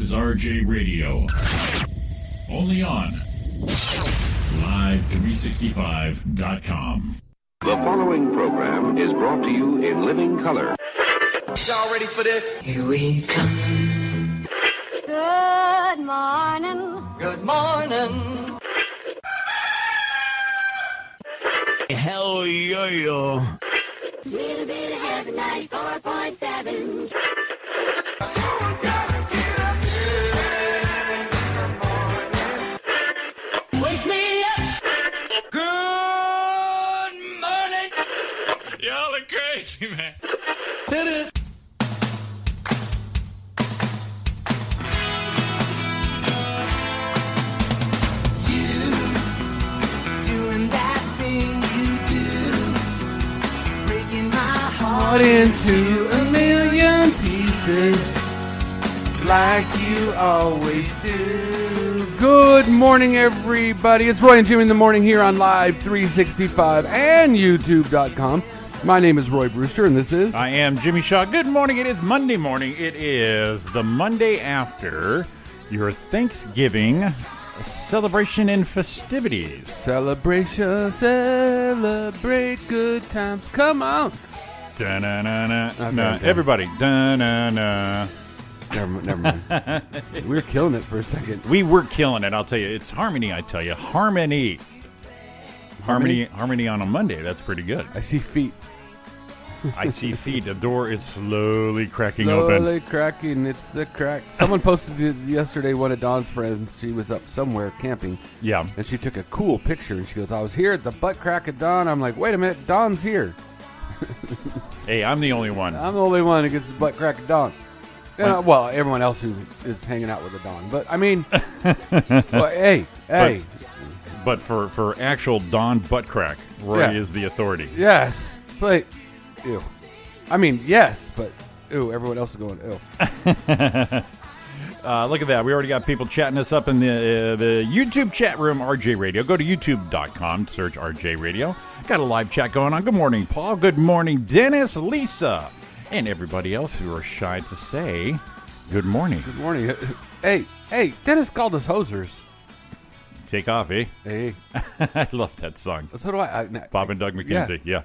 is RJ Radio. Only on Live365.com. The following program is brought to you in living color. Y'all ready for this? Here we come. Good morning. Good morning. Hell yeah. Little bit of heaven, 94.7. Wake me up. Good morning. Y'all are crazy, man. Hit it. Into a million pieces like you always do. Good morning, everybody. It's Roy and Jimmy in the morning here on Live 365 and YouTube.com. My name is Roy Brewster, and this is... I am Jimmy Shaw. Good morning. It is Monday morning. It is the Monday after your Thanksgiving celebration and festivities. Celebration, celebrate good times. Come on. Da-na-na-na. Okay, No, okay. everybody. Da-na-na. Never mind. We were killing it for a second. We were killing it, I'll tell you. It's harmony, I tell you. Harmony on a Monday. That's pretty good. I see feet. I see feet. The door is slowly cracking open. Slowly cracking. It's the crack. Someone posted it yesterday, one of Dawn's friends. She was up somewhere camping. Yeah. And she took a cool picture. And she goes, I was here at the butt crack of dawn. I'm like, wait a minute. Dawn's here. Hey, I'm the only one. I'm the only one who gets the butt crack of dawn. Well, everyone else who is hanging out with the dawn. But, I mean, well, hey. But for actual dawn butt crack, Roy is the authority. Yes. But, ew. I mean, yes, but, ew, everyone else is going, ew. Look at that. We already got people chatting us up in the YouTube chat room, RJ Radio. Go to youtube.com, search RJ Radio. Got a live chat going on. Good morning, Paul. Good morning, Dennis, Lisa, and everybody else who are shy to say good morning. Good morning. Hey, Dennis called us hosers. Take off, eh? Hey. I love that song. So do I. Bob and Doug McKenzie, yeah.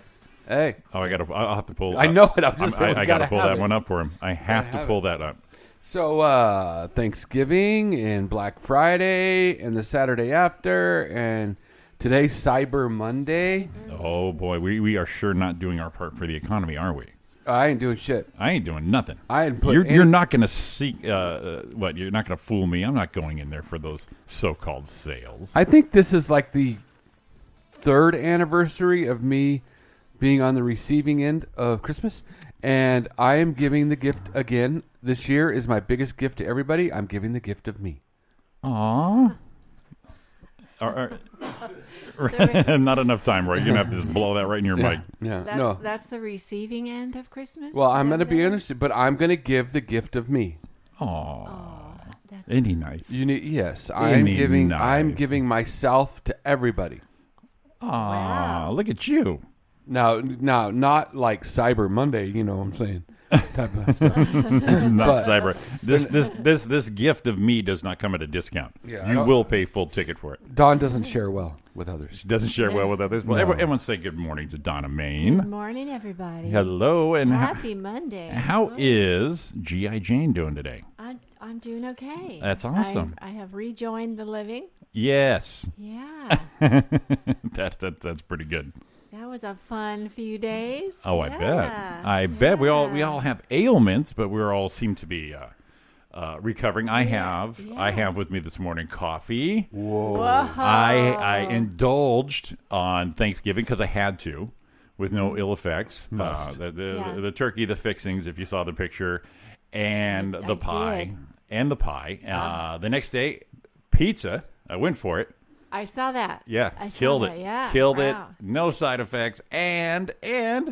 Hey. Oh, I'll have to pull. I know it. I was just saying, I got to pull that one up for him. I have to pull that up. So, Thanksgiving and Black Friday and the Saturday after and today's Cyber Monday. Oh, boy. We are sure not doing our part for the economy, are we? I ain't doing shit. I ain't doing nothing. I ain't put You're not going to seek, what? You're not going to fool me. I'm not going in there for those so-called sales. I think this is like the third anniversary of me being on the receiving end of Christmas, and I am giving the gift again. This year is my biggest gift to everybody. I'm giving the gift of me. Aww. Not enough time, Roy. You're going to have to just blow that right in your mic. Yeah, That's the receiving end of Christmas? Well, I'm going to be interested, but I'm going to give the gift of me. Aww. Isn't he nice? Yes, I'm giving myself to everybody. Aww, wow. Look at you. Now, not like Cyber Monday, you know what I'm saying? Type of stuff. Not cyber. This gift of me does not come at a discount. Yeah, you will pay full ticket for it. Dawn doesn't share well with others. She doesn't share well with others. Well, No. everyone say good morning to Donna, Maine. Good morning, everybody. Hello, and Happy Monday. How is G.I. Jane doing today? I'm doing okay. That's awesome. I have rejoined the living. Yes. Yeah. That's pretty good. That was a fun few days. Oh, yeah. I bet. We all have ailments, but we all seem to be recovering. I have with me this morning coffee. Whoa. I indulged on Thanksgiving because I had to, with no ill effects. The turkey, the fixings, if you saw the picture, and the pie. The next day, pizza. I went for it. I saw that. Yeah, I killed saw it. that, yeah. Killed Wow. it. No side effects. And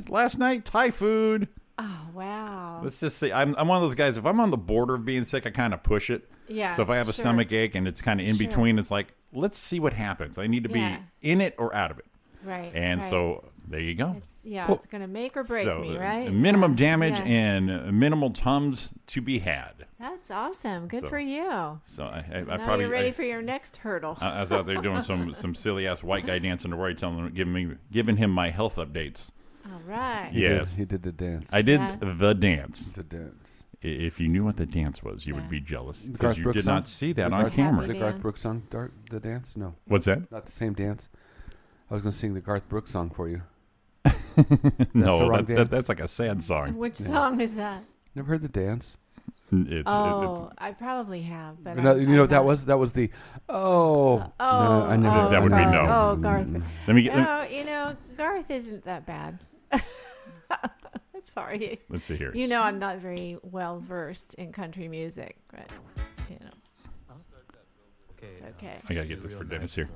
last night, Thai food. Oh, wow. Let's just say I'm one of those guys. If I'm on the border of being sick, I kind of push it. Yeah. So if I have a stomach ache and it's kind of in between, it's like, let's see what happens. I need to be in it or out of it. Right. And right. so there you go. It's going to make or break me, right? Minimum damage Yeah. and minimal Tums to be had. That's awesome. Good So- for you. So I Now probably you're ready for your next hurdle. I was out there doing some silly ass white guy dancing to Roy, giving him my health updates. All right. Yes, He did the dance. I did Yeah. the dance. The dance. If you knew what the dance was, you would Yeah. be jealous The because Garth you Brooks did song? not see that The on Garth- camera. The Garth Dance. Brooks song, the dance? No, What's that? not the same dance. I was going to sing the Garth Brooks song for you. No, the wrong dance. that's like a sad song. Which song is that? Never heard the dance? It's I probably have, but You know what that was? That was the no, I never. That would be no. Oh, Garth. let me get. No, Garth isn't that bad. Sorry. Let's see here. I'm not very well versed in country music, but it's okay. I gotta get this for Dennis here.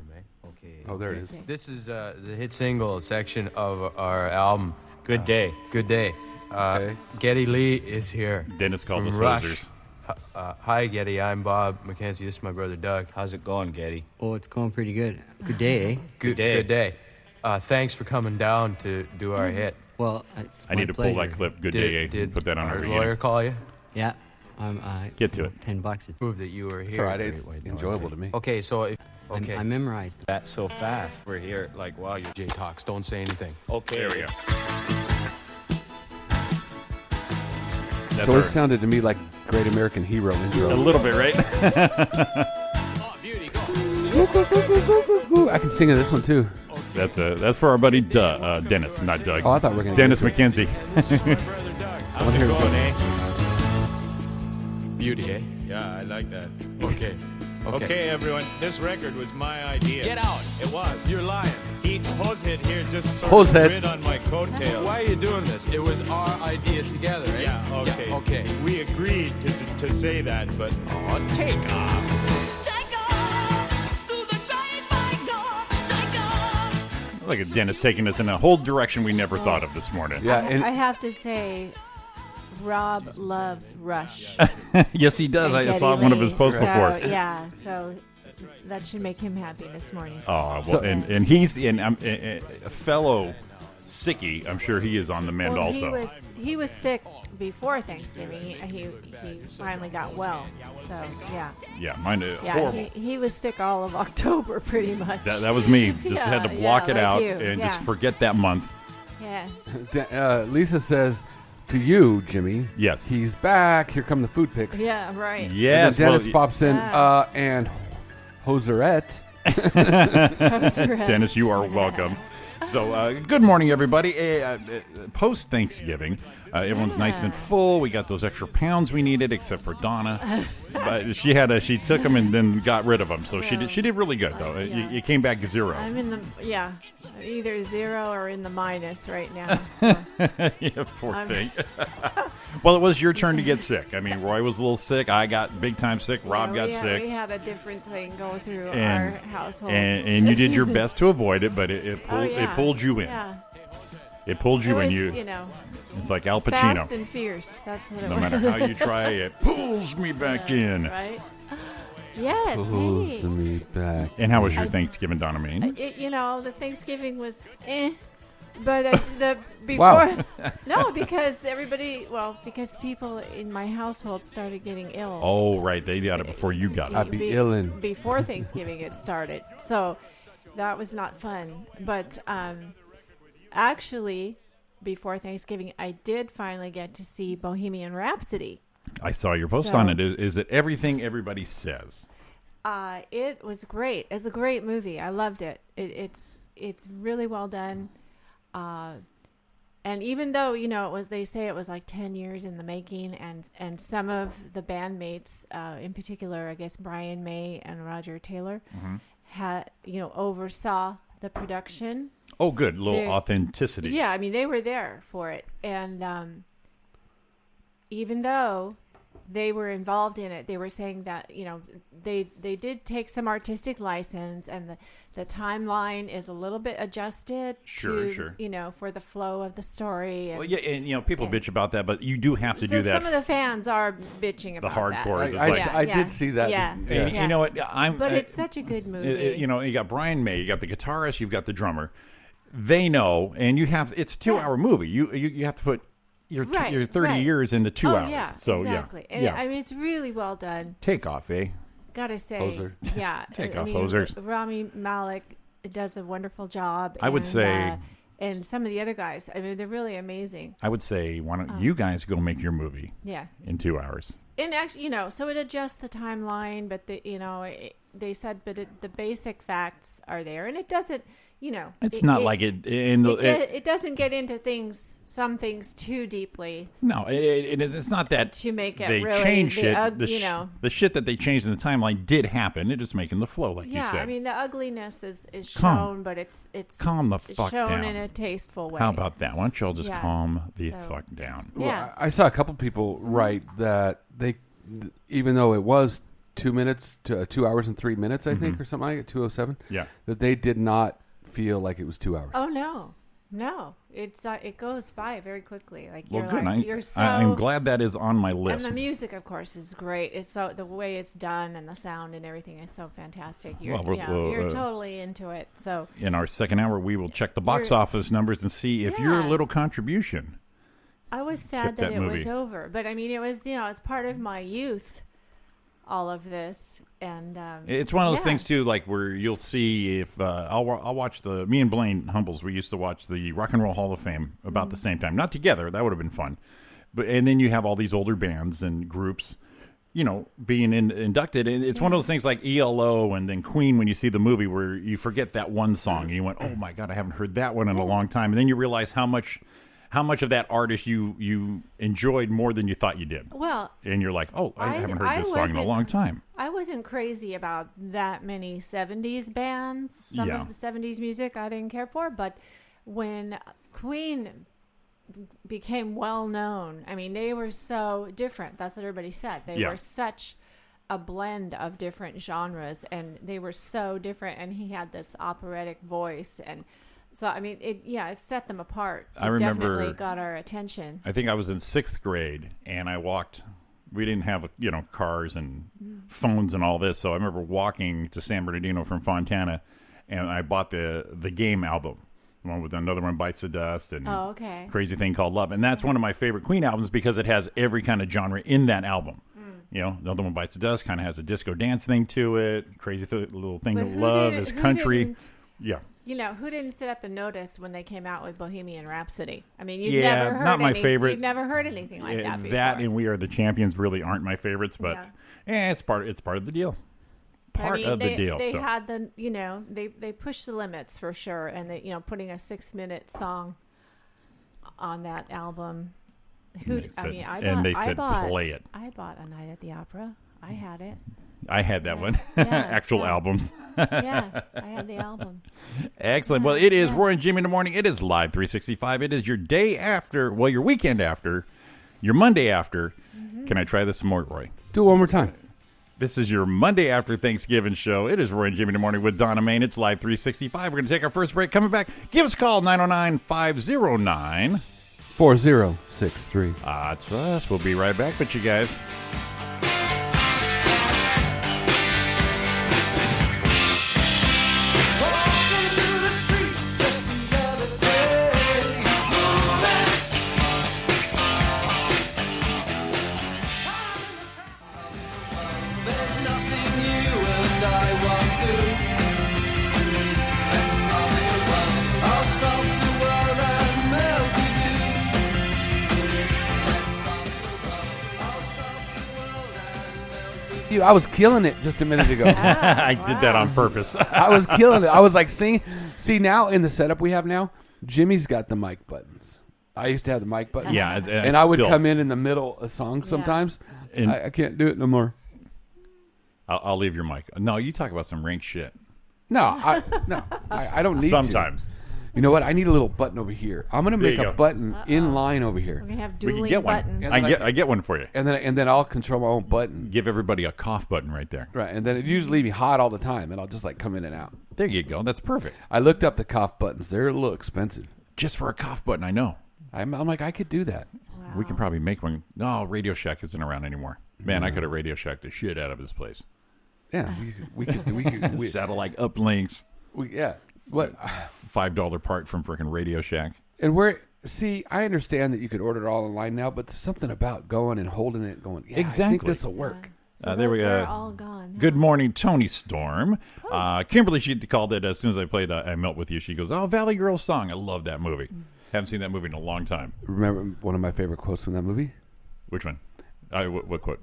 Okay. Oh, there it is. This is the hit single section of our album, Good Day. Good Day. Okay. Getty Lee is here. Dennis called us from Rush. hosers. Hi, Getty. I'm Bob McKenzie. This is my brother Doug. How's it going, Getty? Oh, it's going pretty good. Good day, eh? Good day. Good day. Thanks for coming down to do our hit. Well, I need to pull that clip. Good day. Did Put that on our our lawyer beginning. call you? Yeah. Get to it. $10. Prove that you were It's here. all right. It's enjoyable to me. Okay, so if I memorized. That so fast. We're here. Like, wow, you're Jay talks, don't say anything. okay. There we go. It That's always our, sounded to me like Great American Hero intro. a little bit, right? I can sing in this one too. That's for our buddy Dennis, not Doug. Oh, I thought we were going to Dennis McKenzie. How's it going, eh? Beauty, eh? Yeah, I like that. Okay. Okay, everyone, this record was my idea. Get out. It was. You're lying. Hosehead here just sort Hosehead. of rid on my coattails. Why are you doing this? It was our idea together, eh? Yeah, okay. Yeah, okay. We agreed to say that, but... Oh, take off. Look at Dennis taking us in a whole direction we never thought of this morning. Yeah, and I have to say, Rob loves Rush. Yes, he does. I Geddy saw one of Lee. his posts So, before. Yeah, so that should make him happy this morning. Oh, well, So- and he's a fellow sickie. I'm sure he is on the mend Well, also. he was sick before Thanksgiving. He finally got well. So yeah, Yeah, mine yeah. horrible. He was sick all of October pretty much. That was me. Just had to Yeah, block it like out you. and just Yeah. forget that month. Yeah, Lisa says to you, Jimmy. Yes. He's back. Here come the food pics. yeah, right. Yes, And then Dennis well, pops in. Yeah. And Hoserette. Dennis, you are welcome. So, good morning, everybody. Post Thanksgiving, everyone's nice and full. We got those extra pounds we needed, except for Donna. But she took them and then got rid of them. So she did really good though. Yeah. You came back 0. I'm in the either 0 or in the minus right now. So. Yeah, poor thing. Well, it was your turn to get sick. I mean, Roy was a little sick. I got big time sick. Rob got sick. We had a different thing go through And- our household. And you did your best to avoid it, but it pulled you in. Yeah. It pulled you It in. was, You. It's like Al Pacino. Fast and fierce. That's what it No was. matter how you try, it pulls me back in. Right? Yes. Pulls Hey. me back. And how was your Thanksgiving, Donna Main? The Thanksgiving was but the before Wow. no, because because people in my household started getting ill. Oh, right. They got it before you got it. I'd be illin'. Before Thanksgiving it started. So that was not fun. But actually before Thanksgiving I did finally get to see Bohemian Rhapsody. I saw your post So- on it. Is it everything everybody says? It was great. It's a great movie. I loved it. It's really well done. And even though they say it was like 10 years in the making, and some of the bandmates, in particular, I guess Brian May and Roger Taylor, had oversaw the production. Oh, good. A little They're- authenticity. Yeah, I mean they were there for it, and even though they were involved in it, they were saying that they did take some artistic license, and the timeline is a little bit adjusted Sure. for the flow of the story. And, Well, yeah, and people bitch about that, but you do have to so do that. some of the fans are bitching about hardcores. that. It's like- I did see that. Yeah, And you know what? but it's such a good movie. You got Brian May, you got the guitarist, you've got the drummer. they know, and you have it's a 2-hour movie. You have to put your 30 years into 2 hours. Yeah, so exactly. yeah, And yeah. I mean, it's really well done. Take off, eh? Gotta say, Hoser. yeah. Take I off, mean, hosers. Rami Malek does a wonderful job. I would say, and some of the other guys, I mean, they're really amazing. I would say, why don't you guys go make your movie? Yeah. In 2 hours. And actually, so it adjusts the timeline, but they said, but the basic facts are there, and it doesn't. It's not like it. It doesn't get into some things too deeply. No, it's not that to make it they really change shit. The shit that they changed in the timeline did happen. It's just making the flow, like you said. Yeah, I mean the ugliness is shown, but it's calm the fuck shown down in a tasteful way. How about that? Why don't y'all just calm the fuck down? Yeah, well, I saw a couple people write that they, even though it was 2 minutes to 2 hours and 3 minutes, I think, or something like it, 2:07. Yeah, that they did not feel like it was 2 hours. Oh no, it's it goes by very quickly. Like well, you're good. like you're so. I'm glad that is on my list. And the music, of course, is great. It's so the way it's done and the sound and everything is so fantastic. You're you're totally into it. So in our second hour, we will check the box office numbers and see if your little contribution. I was sad that it was over, but I mean, it was it's part of my youth. All of this, and it's one of those things too, like where you'll see if I'll watch me and Blaine Humbles. We used to watch the Rock and Roll Hall of Fame about the same time, not together. That would have been fun, and then you have all these older bands and groups, being inducted. And it's one of those things like ELO and then Queen. When you see the movie, where you forget that one song and you went, "Oh my God, I haven't heard that one in a long time," and then you realize how much of that artist you enjoyed more than you thought you did. Well, and you're like, oh, I haven't heard this song in a long time. I wasn't crazy about that many 70s bands. Some of the 70s music I didn't care for, but when Queen became well known, I mean, they were so different. That's what everybody said. They were such a blend of different genres, and they were so different, and he had this operatic voice, and so, I mean, it set them apart. It definitely got our attention. I think I was in 6th grade, and I walked. We didn't have, cars and phones and all this, so I remember walking to San Bernardino from Fontana, and I bought the Game album, the one with Another One Bites the Dust and Crazy Thing Called Love. And that's one of my favorite Queen albums because it has every kind of genre in that album. Another One Bites the Dust kind of has a disco dance thing to it. Crazy Little Thing to Love is country. Yeah. Who didn't sit up and notice when they came out with Bohemian Rhapsody? I mean, you've never heard not my favorite. You've never heard anything like that before. That and We Are the Champions really aren't my favorites, but it's part of the deal. They had they pushed the limits for sure, and they putting a 6-minute song on that album. I bought Play it. I bought A Night at the Opera. I had it. I had that one. Actual albums. I had the album. Excellent. Well, it is Roy and Jimmy in the morning. It is Live 365. It is your day after, your weekend after, your Monday after. Can I try this some more, Roy? Do it one more time. This is your Monday after Thanksgiving show. It is Roy and Jimmy in the morning with Donna Main. It's Live 365. We're going to take our first break. Coming back, give us a call, 909-509. 4063. That's us. We'll be right back with you guys. I was killing it just a minute ago. I did that on purpose. I was killing it. I was like, see now in the setup we have now, Jimmy's got the mic buttons. I used to have the mic buttons. Yeah, and I would come in the middle of songs sometimes. And I can't do it no more. I'll leave your mic. No, you talk about some rank shit. No, I don't need Sometimes. to. You know what? I need a little button over here. I'm going to make a button in line over here. We're going to have We can dueling get one. buttons. I get one for you. And then I'll control my own button. Give everybody a cough button right there. Right, and then it usually leave me hot all the time, and I'll just come in and out. There you go. That's perfect. I looked up the cough buttons. They're a little expensive. Just for a cough button, I know. I'm like, I could do that. Wow. We can probably make one. No, Radio Shack isn't around anymore. Man, I could have Radio Shacked the shit out of this place. Yeah, we could satellite uplinks. What? $5 part from freaking Radio Shack. And see, I understand that you could order it all online now, but there's something about going and holding it, going, yeah, exactly. I think this will work. So there we go. They're all gone. Good morning, Tony Storm. Kimberly, she called it as soon as I played I Melt With You. She goes, "Oh, Valley Girl song. I love that movie. Haven't seen that movie in a long time." Remember one of my favorite quotes from that movie? Which one? What quote?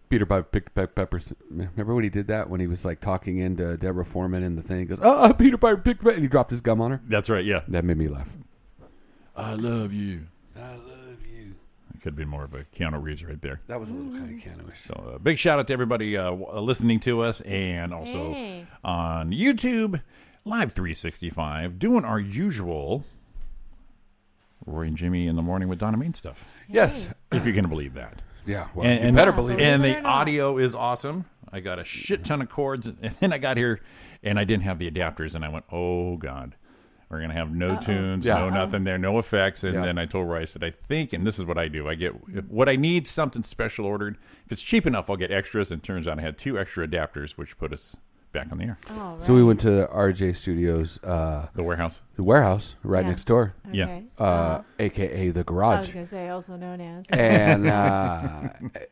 Peter Piper picked peppers. Remember when he did that? When he was like talking into Deborah Foreman in the thing? He goes, "Oh, Peter Piper picked peppers," and he dropped his gum on her. That's right, yeah. That made me laugh. I love you. I love you. It could be more of a Keanu Reeves right there. That was a little kind of Keanu-ish. So big shout out to everybody listening to us, and also on YouTube, Live 365, doing our usual Roy and Jimmy in the morning with Donna Main stuff. Yes. If you can believe that. Yeah, well, you better believe it. And the audio is awesome. I got a shit ton of cords, and then I got here, and I didn't have the adapters, and I went, oh, God. We're going to have no tunes, no nothing there, no effects. And then I told Roy, I said, I think, and this is what I do. I get, what I need, something special ordered. If it's cheap enough, I'll get extras. And it turns out I had 2 extra adapters, which put us back on the air. Oh, right. So we went to RJ Studios. The warehouse. The warehouse right next door. Okay. Yeah. A.K.A. the garage. I was going to say, also known as.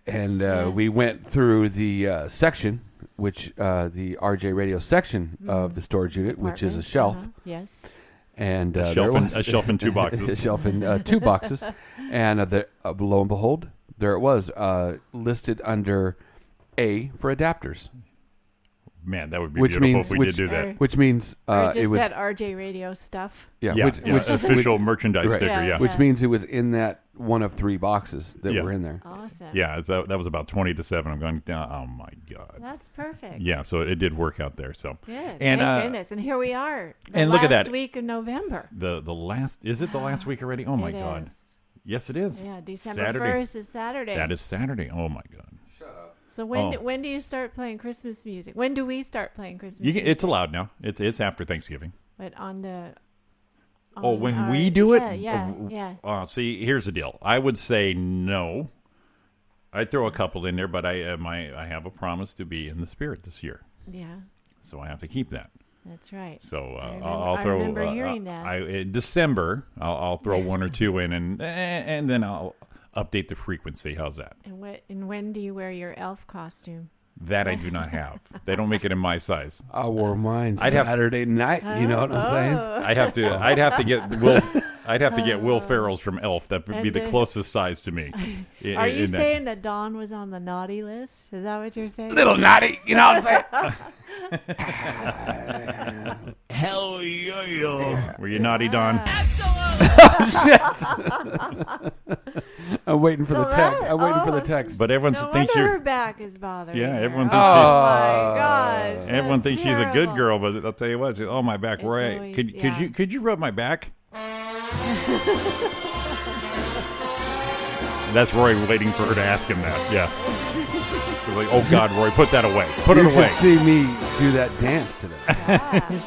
And we went through the section, which the RJ radio section of the storage unit, which is a shelf. Yes. And a shelf in 2 boxes. A shelf in 2 boxes. And lo and behold, there it was, listed under A for adapters. Man, that would be beautiful if we did do that. Which means or just it was that RJ radio stuff. Yeah, which official merchandise sticker. Yeah, which means it was in that one of 3 boxes that were in there. Awesome. Yeah, that was about 20 to 7. I'm going down. Oh my God. That's perfect. Yeah, so it did work out there. So good. And thank goodness. And here we are. And look at that. Last week in November. The last is it the last week already? Oh my God. Is. Yes, it is. Yeah, December 1st is Saturday. That is Saturday. Oh my God. So when do you start playing Christmas music? When do we start playing Christmas music? It's allowed now. It's after Thanksgiving. But when we do it? Yeah. See, here's the deal. I would say no. I'd throw a couple in there, but I have a promise to be in the spirit this year. Yeah. So I have to keep that. That's right. So I'll throw. I remember hearing that. In December, I'll throw 1 or 2 in, and then I'll update the frequency. How's that? And when do you wear your elf costume? That I do not have. They don't make it in my size. I wore mine Saturday night. You know what I'm saying? I'd have to get Will Ferrell's from Elf. That would be the closest size to me. Are you saying that Dawn was on the naughty list? Is that what you're saying? Little naughty, you know what I'm saying? Hell yeah. Were you naughty, Dawn? I'm waiting for the text. But everyone thinks her back is bothering. Yeah, her. everyone thinks. Oh my gosh! Everyone thinks she's a good terrible. girl, but I'll tell you what. Oh, my back, Roy. Could you rub my back? That's Roy waiting for her to ask him that. Yeah. So like, oh God, Roy, put that away. Put it away. You should see me do that dance today. Yeah.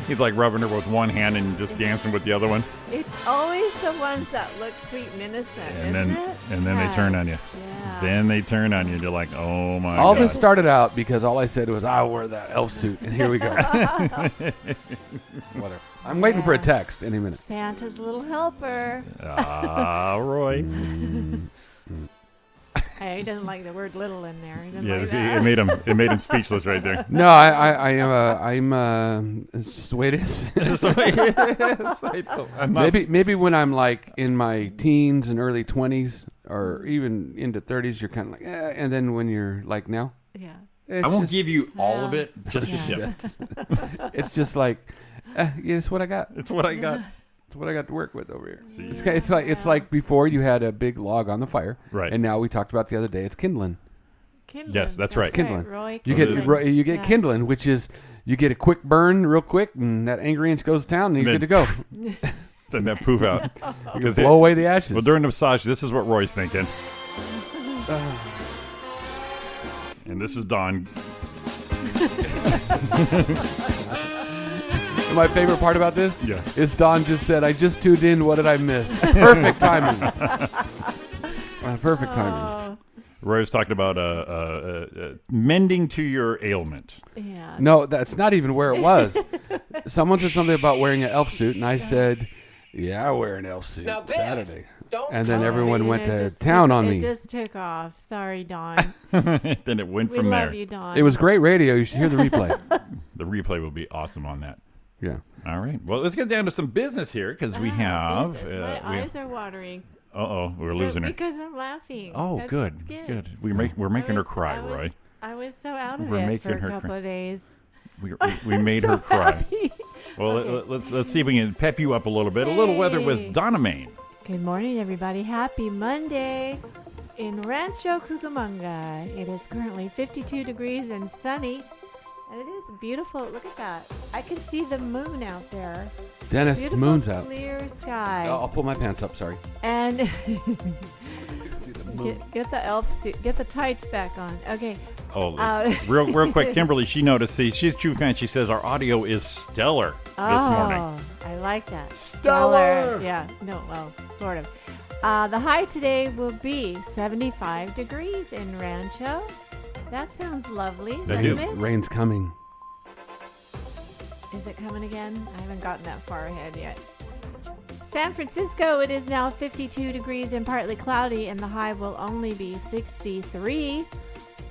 He's like rubbing her with one hand and just dancing with the other one. It's always the ones that look sweet and innocent, and then they turn on you. Yeah. Then they turn on you. You're like, oh my God. All this started out because all I said was, I wear that elf suit, and here we go. Whatever. I'm waiting for a text any minute. Santa's little helper. Roy. Hey, he doesn't like the word "little" in there. It made him speechless right there. No, I'm. It's just the way it is. It's the way it is. Maybe when I'm like in my teens and early 20s, or even into 30s, you're kind of like, and then when you're like now, yeah, I won't give you all of it, just the tip. It's just like, it's what I got. It's what I got. It's what I got to work with over here. It's like before you had a big log on the fire, right? And now we talked about the other day, it's kindling. Yes, that's right. Kindling. Roy, you get kindling, which is you get a quick burn real quick, and that angry inch goes down, and you're good to go. Then that poof out. You can blow away the ashes. Well, during the massage, this is what Roy's thinking. And this is Dawn. My favorite part about this is Dawn just said, I just tuned in. What did I miss? Perfect timing. Perfect timing. Roy was talking about mending to your ailment. Yeah. No, that's not even where it was. Someone said something about wearing an elf suit, and I said, yeah, I wear an elf suit Saturday. And then everyone went to town on me. It just took off. Sorry, Don. Then it went from there. We love you, Don. It was great radio. You should hear the replay. The replay will be awesome on that. Yeah. All right. Well, let's get down to some business here because we have. My eyes are watering. We're losing her. Because I'm laughing. Oh, That's good. We're making her cry, Roy. I was so out of We're it making for her a couple cry. of days. We made her cry. Well, let's see if we can pep you up a little bit. A little weather with Donna Main. Good morning, everybody. Happy Monday in Rancho Cucamonga. It is currently 52 degrees and sunny. And it is beautiful. Look at that. I can see the moon out there. Dennis, beautiful, moon's out. Clear sky. I'll pull my pants up, sorry. And get the elf suit. Get the tights back on. Okay. Real quick, Kimberly, she noticed. She's a true fan. She says our audio is stellar this morning. I like that. Stellar. Yeah. No, well, sort of. The high today will be 75 degrees in Rancho. That sounds lovely, doesn't it? Rain's coming. Is it coming again? I haven't gotten that far ahead yet. San Francisco, it is now 52 degrees and partly cloudy, and the high will only be 63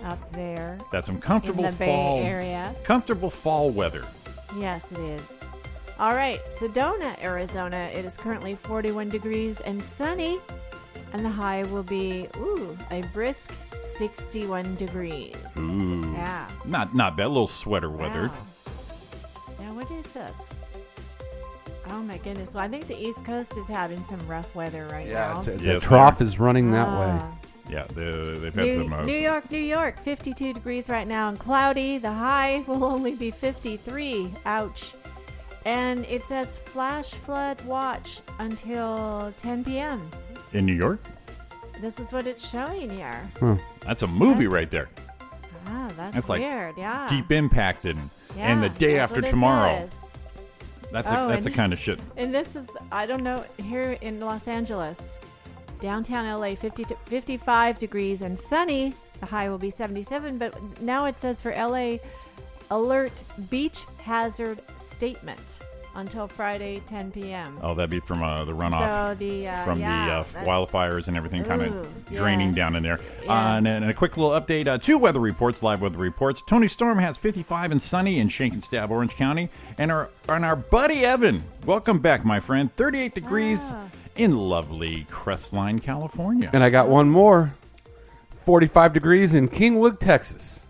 up there. That's some comfortable in the fall Bay Area. Comfortable fall weather. Yes, it is. All right, Sedona, Arizona, it is currently 41 degrees and sunny, and the high will be a brisk 61 degrees. Ooh. Yeah. Not bad. A little sweater weather. Wow. Now, what is this? Oh, my goodness. Well, I think the East Coast is having some rough weather right now. The trough is running that way. Yeah, they've had some... New York, 52 degrees right now and cloudy. The high will only be 53. Ouch. And it says flash flood watch until 10 p.m. In New York? This is what it's showing here. That's a movie right there. That's weird, yeah. Deep Impact and the day after tomorrow. That's the kind of shit. And this is, I don't know, here in Los Angeles, downtown LA, 55 degrees and sunny. The high will be 77, but now it says for LA, alert beach hazard statement until Friday, 10 p.m. Oh, that'd be from the runoff from the wildfires and everything kind of draining down in there. Yeah. And a quick little update, 2 weather reports, live weather reports. Tony Storm has 55 and sunny in Shake and Stab, Orange County. And our buddy Evan, welcome back, my friend, 38 degrees in lovely Crestline, California. And I got one more, 45 degrees in Kingwood, Texas.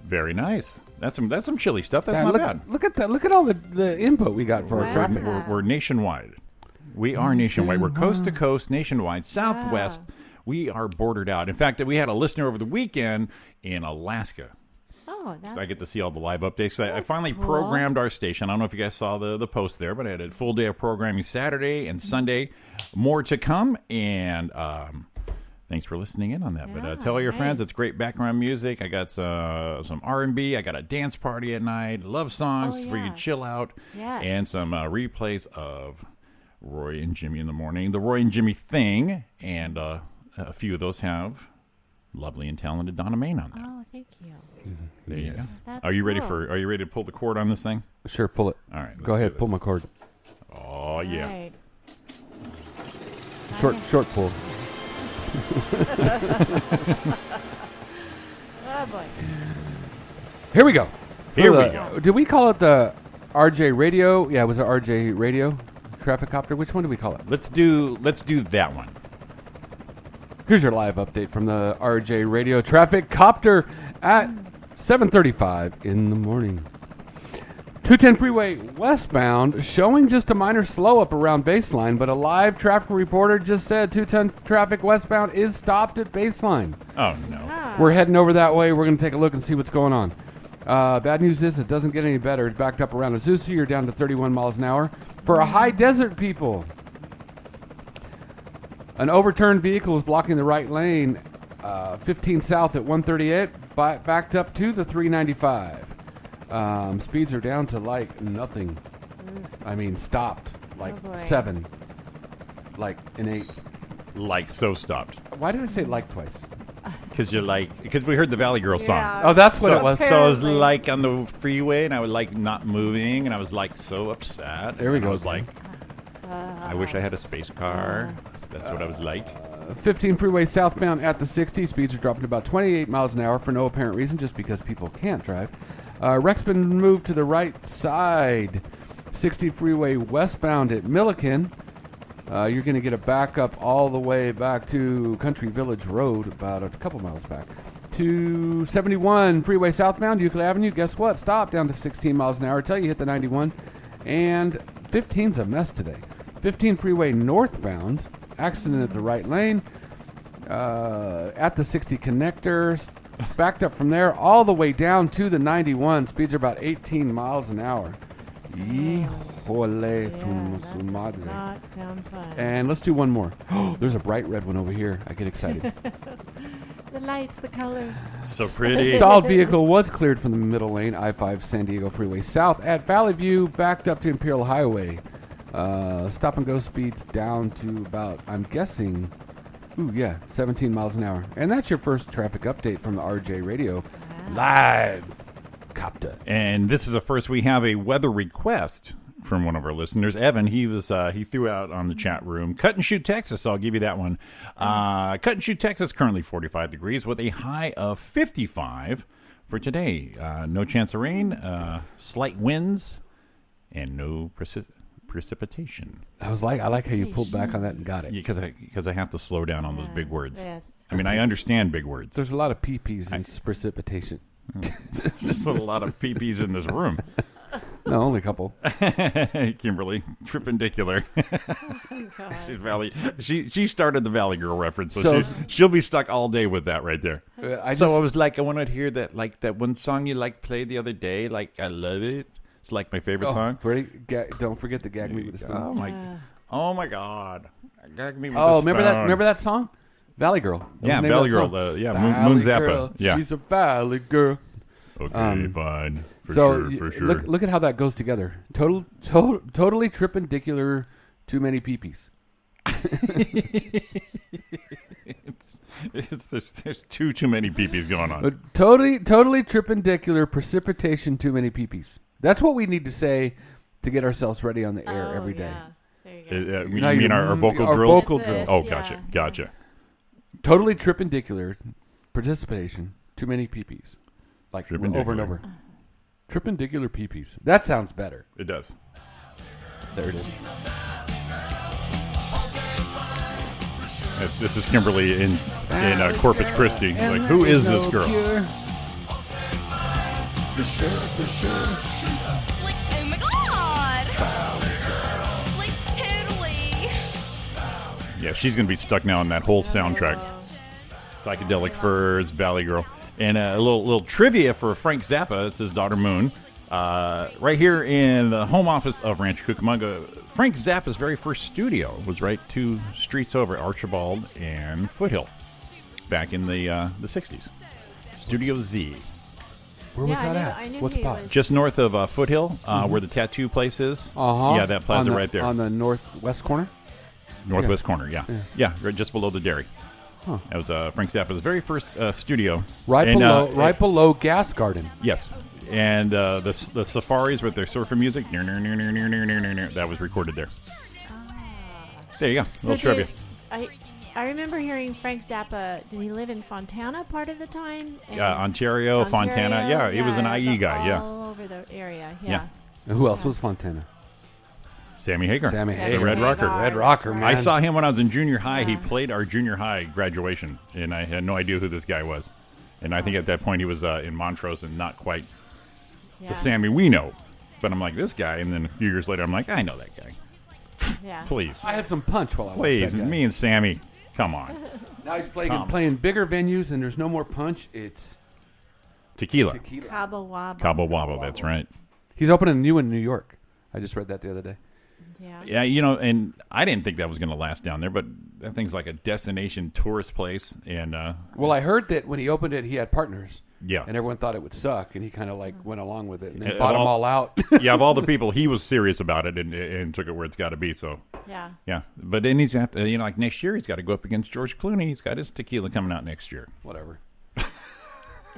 Very nice. That's some chilly stuff. That's not bad. Look at that. Look at all the input we got for our traffic. We're nationwide. We are nationwide. We're coast to coast, nationwide, southwest. We are bordered out. In fact, we had a listener over the weekend in Alaska. Oh, that's So I get to see all the live updates. So I finally programmed our station. I don't know if you guys saw the post there, but I had a full day of programming Saturday and Sunday. More to come. And thanks for listening in on that. But tell all your friends, it's great background music. I got some R&B. I got a dance party at night, love songs where you chill out, and some replays of Roy and Jimmy in the morning, the Roy and Jimmy thing, and a few of those have lovely and talented Donna Main on that. Oh, thank you. There you go. That's Are you ready cool. Are you ready to pull the cord on this thing? Sure, pull it. All right. Go ahead, pull my cord. Oh yeah. Right. Short pull. Oh boy. Here we go. Here we go. Did we call it the RJ Radio? Yeah, it was an RJ Radio traffic copter. Which one do we call it? Let's do that one. Here's your live update from the RJ Radio traffic copter at 7:35 in the morning. 210 freeway westbound showing just a minor slow up around Baseline, but a live traffic reporter just said 210 traffic westbound is stopped at Baseline. Oh no. We're heading over that way. We're going to take a look and see what's going on. Bad news is it doesn't get any better. It's backed up around Azusa. You're down to 31 miles an hour. For a high desert people, an overturned vehicle is blocking the right lane, 15 south at 138, backed up to the 395. Speeds are down to like nothing. I mean, stopped like 7, like an 8. Like so stopped. Why did I say like twice? because we heard the Valley Girl song. Yeah. Oh, that's what it was. So I was Apparently. like on the freeway, and I was like not moving, and I was like so upset. There we and go. I was like, I wish I had a space car. That's what I was like. 15 freeway southbound at the 60. Speeds are dropping to about 28 miles an hour for no apparent reason, just because people can't drive. Wreck's been moved to the right side. 60 freeway westbound at Milliken. You're going to get a backup all the way back to Country Village Road, about a couple miles back. 271 freeway southbound, Euclid Avenue. Guess what? Stop down to 16 miles an hour till you hit the 91. And 15's a mess today. 15 freeway northbound, accident at the right lane. At the 60 connector, backed up from there all the way down to the 91. Speeds are about 18 miles an hour. Híjole, su That madre. does not sound fun. And let's do one more. There's a bright red one over here. I get excited. The lights, the colors. So pretty. Stalled vehicle was cleared from the middle lane, I-5 San Diego Freeway South at Valley View, backed up to Imperial Highway. Stop and go speeds down to about, I'm guessing, 17 miles an hour. And that's your first traffic update from the RJ Radio live copter. And this is a first. We have a weather request from one of our listeners, Evan. He threw out on the chat room, Cut and Shoot, Texas. I'll give you that one. Cut and Shoot, Texas, currently 45 degrees with a high of 55 for today. No chance of rain, slight winds, and no precipitation. I like how you pulled back on that and got it. Because I have to slow down on those big words. Yes. I mean, I understand big words. There's a lot of PPs in precipitation. There's a lot of PPs in this room. No, only a couple. Kimberly, tripendicular. She started the Valley Girl reference, so she'll be stuck all day with that right there. I was like, I want to hear that, like that one song you played the other day. Like, I love it. It's like my favorite song. Ready? Don't forget to gag me with a spoon. Oh my God! Gag me with a spoon. Remember that song? Valley Girl. Yeah, Valley Girl. Moon Zappa. Girl. Yeah, she's a Valley Girl. Okay, fine. For sure. Look at how that goes together. Totally tripendicular. Too many peepees. There's too many peepees going on. Totally tripendicular precipitation. Too many peepees. That's what we need to say to get ourselves ready on the air every day. There you go. You mean our vocal drills? Vocal drills. Oh, Yeah. gotcha. Totally tripendicular participation. Too many peepees. Like over and over. Tripendicular peepees. That sounds better. It does. There it is. This is Kimberly in Corpus Christi. Like, who is this girl? For sure. Like, oh my God! Like, totally. Yeah, she's going to be stuck now on that whole soundtrack. Psychedelic Furs, Valley Girl. And a little trivia for Frank Zappa. It's his daughter, Moon. Right here in the home office of Rancho Cucamonga, Frank Zappa's very first studio was right 2 streets over, Archibald and Foothill, back in the 60s. Studio Z. Where was that at? I knew What he spot? was- Just north of Foothill, where the tattoo place is. Uh-huh. Yeah, that plaza right there. On the northwest corner? Northwest corner, yeah. Yeah, right just below the dairy. Huh. That was Frank Zappa's very first studio. Right And, below Gas Garden. Yes. And the safaris with their surfing music, that was recorded there. There you go. So little trivia. I remember hearing Frank Zappa. Did he live in Fontana part of the time? Ontario, Fontana. Yeah, he was an IE guy. Yeah. All over the area. Yeah. And who else was Fontana? Sammy Hagar. Sammy The Hagar. Red Rocker. Red Rocker, man. I saw him when I was in junior high. He played our junior high graduation, and I had no idea who this guy was. And I think at that point he was in Montrose and not quite the Sammy we know. But I'm like, this guy. And then a few years later, I'm like, I know that guy. Yeah. Please. I had some punch while I was Please. Me and Sammy. Come on. Now he's playing bigger venues, and there's no more punch. It's Tequila. Cabo Wabo. Cabo Wabo, that's right. He's opening a new one in New York. I just read that the other day. Yeah. Yeah, and I didn't think that was going to last down there, but that thing's like a destination tourist place. And well, I heard that when he opened it, he had partners. Yeah. And everyone thought it would suck, and he kind of went along with it and then bought them all out. Yeah, of all the people, he was serious about it and took it where it's got to be. So yeah. But then he's have to, like next year, he's got to go up against George Clooney. He's got his tequila coming out next year. Whatever.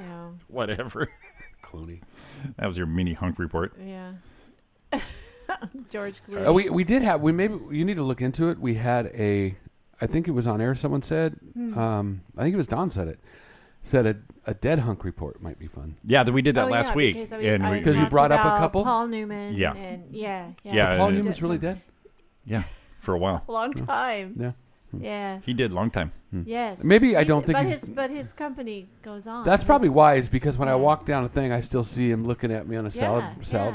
Yeah. Whatever. Clooney. That was your mini hunk report. Yeah. George Clooney. We did have. You need to look into it. We had I think it was on air. Someone said. I think it was Don said it. Said a dead hunk report might be fun. Yeah, we did that last week. Because you brought up a couple. Paul Newman. Yeah. Yeah. Paul Newman's really dead. Yeah, for a while. A long time. Yeah. Yeah. He did long time. Yes. Maybe I don't think but his company goes on. That's probably wise because when I walk down a thing, I still see him looking at me on a salad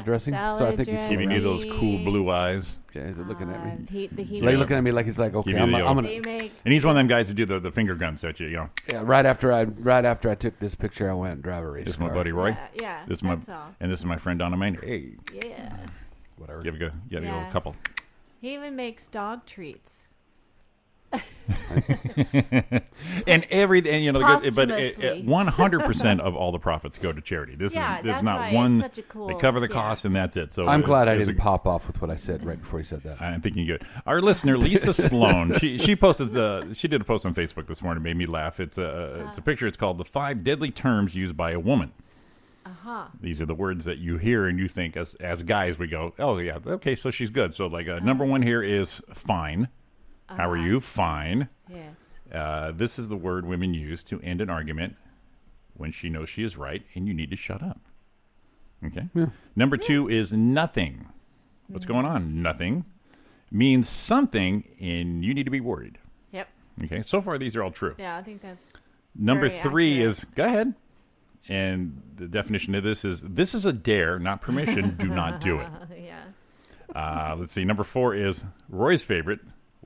dressing. So I think he's giving you those cool blue eyes. Yeah, he's looking at me. Like looking at me like he's like, okay, I'm gonna. And he's one of them guys that do the finger guns at you, Yeah, right after I took this picture, I went and drive a race. This is my buddy Roy. Yeah. This is my friend Donna. Hey. Yeah. Whatever. Give a little couple. He even makes dog treats. and 100% of all the profits go to charity. This is not one. Such a cool, they cover the cost and that's it. So I'm glad I didn't pop off with what I said right before he said that. I'm thinking good. Our listener Lisa Sloan, she posted she did a post on Facebook this morning, made me laugh. It's a picture. It's called the 5 deadly terms used by a woman. These are the words that you hear and you think as guys we go, oh yeah, okay, so she's good. So like number one here is fine. How are you? Fine. Yes. This is the word women use to end an argument when she knows she is right and you need to shut up. Okay. Yeah. Number 2 is nothing. What's going on? Nothing means something and you need to be worried. Yep. Okay. So far, these are all true. Yeah, I think that's Number very 3 accurate. is go ahead. And the definition of this is a dare, not permission. Do not do it. Yeah. Let's see. Number 4 is Roy's favorite.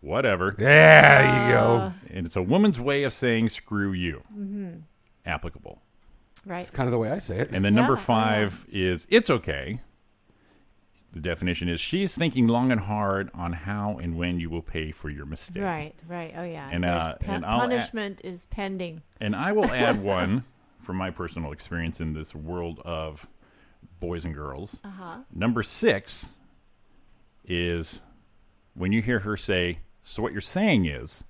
Whatever. There you go. And it's a woman's way of saying screw you. Mm-hmm. Applicable. Right. It's kind of the way I say it. And then number 5 is it's okay. The definition is she's thinking long and hard on how and when you will pay for your mistake. Right. Oh yeah. And, punishment is pending. And I will add one from my personal experience in this world of boys and girls. Number 6 is when you hear her say, so what you're saying is,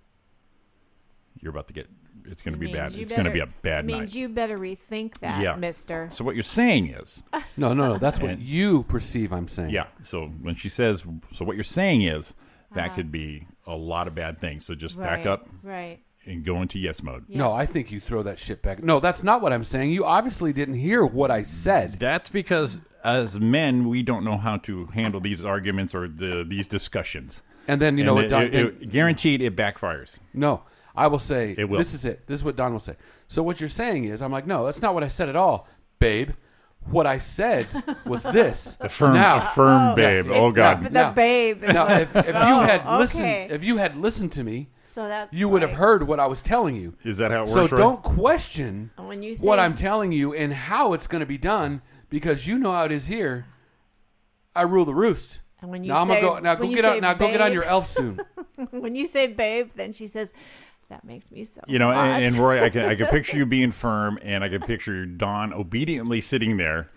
you're about to get, it's going to be bad. It's going to be a bad night. It means you better rethink that, mister. So what you're saying is. No. That's what you perceive I'm saying. Yeah. So when she says, so what you're saying is, that could be a lot of bad things. So just back up. Right. And go into yes mode. Yeah. No, I think you throw that shit back. No, that's not what I'm saying. You obviously didn't hear what I said. That's because as men, we don't know how to handle these arguments or these discussions. And then, you know what, Don... guaranteed it backfires. No, I will say, it will. This is it. This is what Don will say. So what you're saying is, I'm like, no, that's not what I said at all, babe. What I said was this. Affirm, babe. Oh, God. The babe. Now, if you had listened to me, so you would have heard what I was telling you. Is that how it works? So don't question when you say, what I'm telling you and how it's going to be done because you know how it is here. I rule the roost. And when you now say, I'm gonna go. Now go get on your elf soon. When you say babe, then she says, "That makes me so." hot. And Roy, I can picture you being firm, and I can picture Dawn obediently sitting there.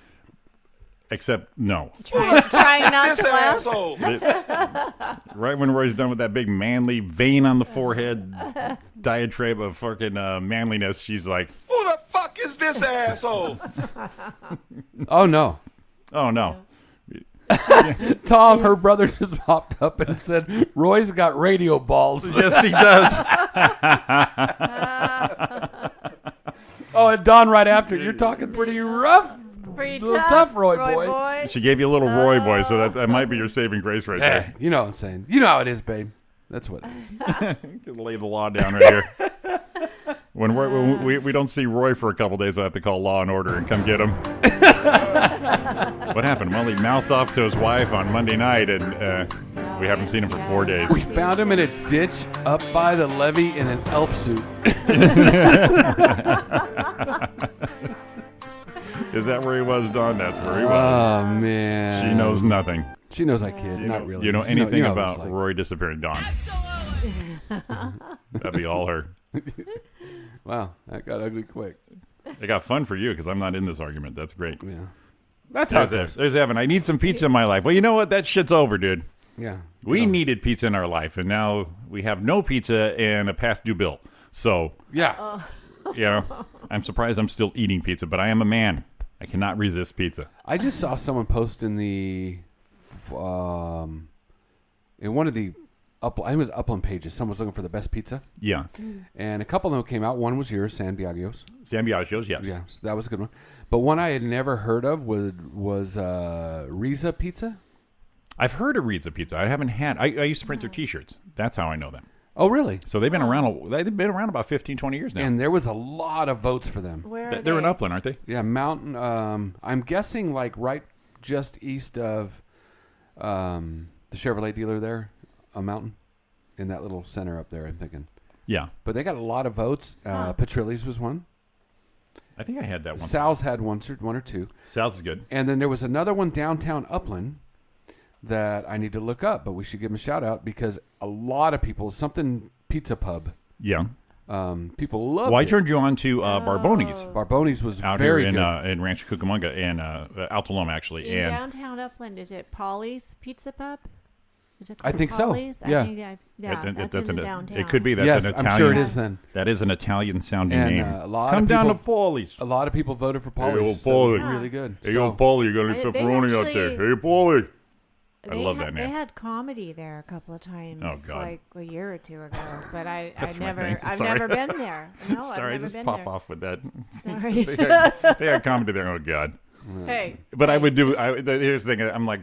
Except no. Trying not to laugh. Right when Roy's done with that big manly vein on the forehead diatribe of fucking manliness, she's like, "Who the fuck is this asshole?" Oh no. Tom, her brother just popped up and said, "Roy's got radio balls." Yes, he does. Oh, and Don right after. You're talking pretty rough. Pretty tough, Roy boy. She gave you a little Roy boy, so that might be your saving grace right there. You know what I'm saying. You know how it is, babe. That's what it is. Lay the law down right here. When we don't see Roy for a couple days, we'll have to call Law and Order and come get him. What happened? Well, he mouthed off to his wife on Monday night, and we haven't seen him for 4 days. We found him in a ditch up by the levee in an elf suit. Is that where he was, Don? That's where he was. Oh, man. She knows nothing. She knows I kid. Not really. You know anything about Roy disappearing, Don? That'd be all her. Wow, that got ugly quick. It got fun for you because I'm not in this argument. That's great. Yeah. That's how it goes. There's Evan. I need some pizza in my life. Well, you know what? That shit's over, dude. Yeah. We needed pizza in our life, and now we have no pizza and a past due bill. So, yeah. You know, I'm surprised I'm still eating pizza, but I am a man. I cannot resist pizza. I just saw someone post in one of the I think it was Upland pages. Someone was looking for the best pizza. Yeah. And a couple of them came out. One was yours, San Biagio's. San Biagio's, yes. Yeah, so that was a good one. But one I had never heard of was Riza Pizza. I've heard of Riza Pizza. I haven't had. I used to print their T-shirts. That's how I know them. Oh, really? So they've been around. They've been around about 15, 20 years now. And there was a lot of votes for them. Where They're in Upland, aren't they? Yeah, Mountain. I'm guessing like right just east of the Chevrolet dealer there, a Mountain, in that little center up there. I'm thinking. Yeah, but they got a lot of votes. Petrilli's was one. I think I had that one. Sal's had one or two. Sal's is good. And then there was another one downtown Upland that I need to look up, but we should give them a shout out because a lot of people, something Pizza Pub. Yeah. People love it. Well, I turned you on to Barboni's. Barboni's was out very here good. in Rancho Cucamonga and Alta Loma, actually. In and downtown Upland, is it Polly's Pizza Pub? Is it I called think Polly's? so. Yeah. I think that's in the downtown. It could be. That's yes, an Italian. I'm sure it is then. That is an Italian sounding And, name. a lot Come of down to people- Polly's. A lot of people voted for Polly's. Hey, yo, so Paulie. it was really good. Hey, So- yo, Paulie, you got any They pepperoni out actually- there? Hey, Paulie. I love They that name. had comedy there a couple of times, Oh, God. like a year or two ago. But That's my I've thing. I've Sorry. never been there. No, Sorry, I've never just been pop there. off with that. Sorry. they had comedy there. Oh, God. Hey. But I would do. Here's the thing. I'm like,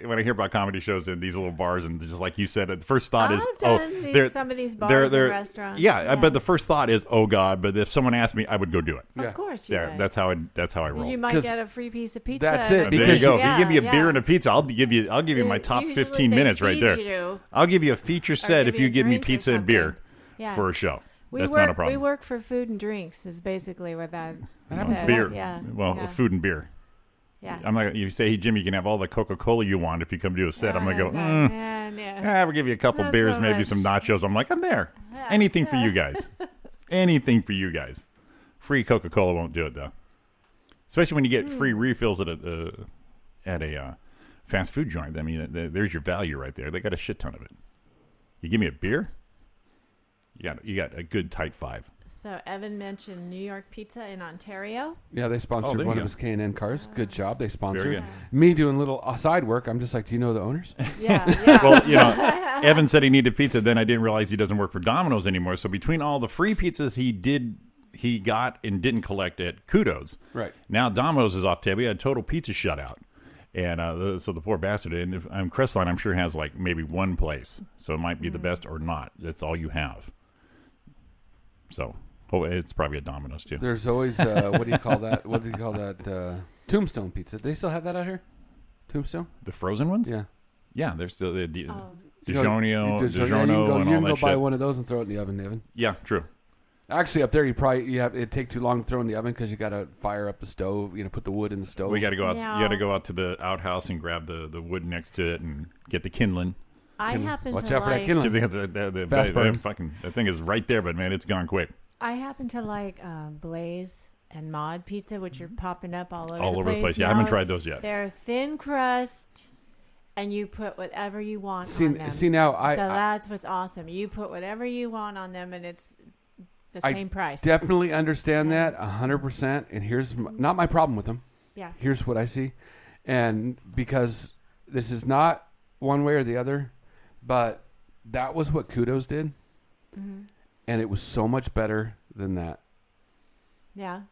when I hear about comedy shows in these little bars, and just like you said, the first thought is, some of these bars and restaurants. Yeah, but the first thought is, oh God. But if someone asked me, I would go do it. Of course, you would. That's how I roll. You might get a free piece of pizza. That's it. There you go. If you give me a Yeah, beer and a pizza, I'll give you my top Usually 15 they minutes right feed there. you. I'll give you a feature set give if you you a give me drink or pizza and beer Yeah. for a show. We That's work, not a problem. We work for food and drinks is basically what that says. Beer. Yeah. Well, yeah. food and beer. Yeah. I'm not. You say, hey, Jim, you can have all the Coca-Cola you want if you come do a set. I'm gonna go. I will give you a couple Not beers, so maybe much. some nachos. I'm like, I'm there. Anything for you guys. Anything for you guys. Free Coca-Cola won't do it though. Especially when you get free refills at a fast food joint. I mean, there's your value right there. They got a shit ton of it. You give me a beer, you got a good tight five. So Evan mentioned New York Pizza in Ontario. Yeah, they sponsored there one you of go. his K&N cars. Good job. They sponsored Very good. me doing little side work. I'm just like, do you know the owners? Yeah. Well, Evan said he needed pizza. Then I didn't realize he doesn't work for Domino's anymore. So between all the free pizzas he got and didn't collect at Kudos. Right. Now Domino's is off table. He had total pizza shutout. And so the poor bastard. And Crestline, I'm sure, has like maybe one place. So it might be the best or not. That's all you have. So it's probably a Domino's too. There's always, what do you call that? What do you call that? Tombstone pizza. They still have that out here? Tombstone? The frozen ones? Yeah. Yeah, they're still the DiGiorno DiGiorno you and can all go that buy shit. one of those and throw it in the oven, Evan. Yeah, true. Actually, up there, it'd take too long to throw in the oven because you got to fire up the stove. Put the wood in the stove. We got to go out. No. You got to go out to the outhouse and grab the wood next to it and get the kindling. I happen Watch to out for that like. kindling. Fast burn. That thing is right there, but man, it's gone quick. I happen to like Blaze and Mod Pizza, which are popping up all over All the over the place. place. Yeah, I haven't now. tried those yet. They're thin crust, and you put whatever you want on them. See now, so that's what's awesome. You put whatever you want on them, and it's the same price. Definitely understand that 100%. And here's not my problem with them. Yeah. Here's what I see, and because this is not one way or the other, but that was what Kudos did, and it was so much better than that. Yeah.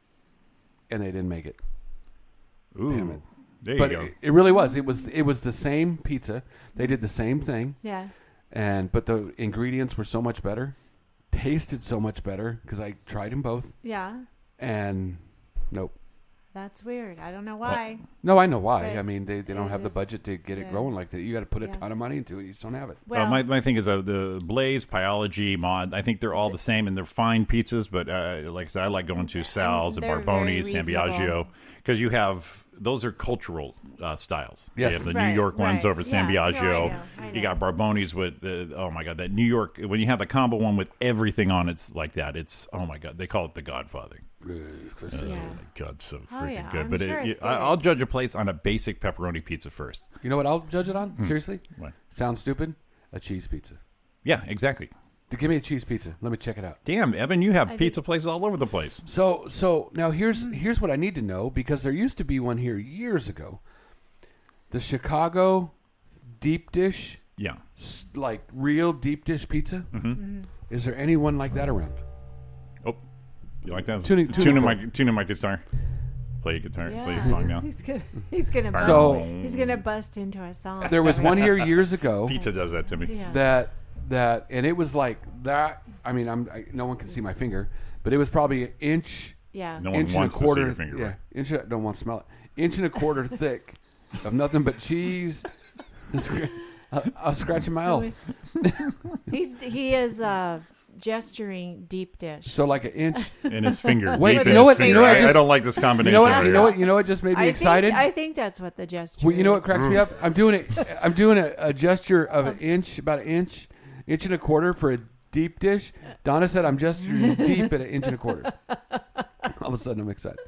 And they didn't make it. Ooh, damn it! There But you go. it really was. It was the same pizza. They did the same thing. Yeah. But the ingredients were so much better, tasted so much better because I tried them both. Yeah. And nope. That's weird. I don't know why. No, I know why. But- I mean, they don't have the budget to get it growing like that. You got to put a ton of money into it. You just don't have it. Well, my thing is the Blaze, Pyology, Mod. I think they're all the same and they're fine pizzas. But like I said, I like going to Sal's and they're Barboni's, very San Biagio, reasonable. because you have those are cultural styles. Yes. You have the Right, New York ones right. over at San Yeah. Biagio. No, I know. You got Barboni's with oh my god, that New York. When you have the combo one with everything on it's like that. It's oh my god, they call it the Godfather. Oh my god, so freaking yeah, good. I'm But sure it's good. I'll judge a place on a basic pepperoni pizza first. You know what I'll judge it on? Seriously? What? Sounds stupid? A cheese pizza. Yeah, exactly. Give me a cheese pizza. Let me check it out. Damn, Evan, you have pizza places all over the place. So now here's what I need to know, because there used to be one here years ago. The Chicago deep dish. Yeah. Like real deep dish pizza. Mm-hmm. Is there anyone like that around? Oh, you like that? Tune in my guitar. Play a guitar. Yeah, play a song now. He's gonna bust into a song. There was one here years ago. Pizza does that to me. Yeah. That and it was like that. I mean, no one can see my finger, but it was probably an inch. Yeah. No one inch wants and a quarter, to see your finger. Yeah, Right? inch. Don't want to smell it. Inch and a quarter thick of nothing but cheese. I was scratching my elf. He is gesturing deep dish. So like an inch in his finger. Wait, deep you in know his what? You finger. know what? I don't like this combination. You know what just made me excited? I think that's what the gesture. Well, you know what is. cracks me up? I'm doing a gesture of an inch, about an inch and a quarter for a deep dish. Donna said I'm gesturing deep at an inch and a quarter. All of a sudden, I'm excited.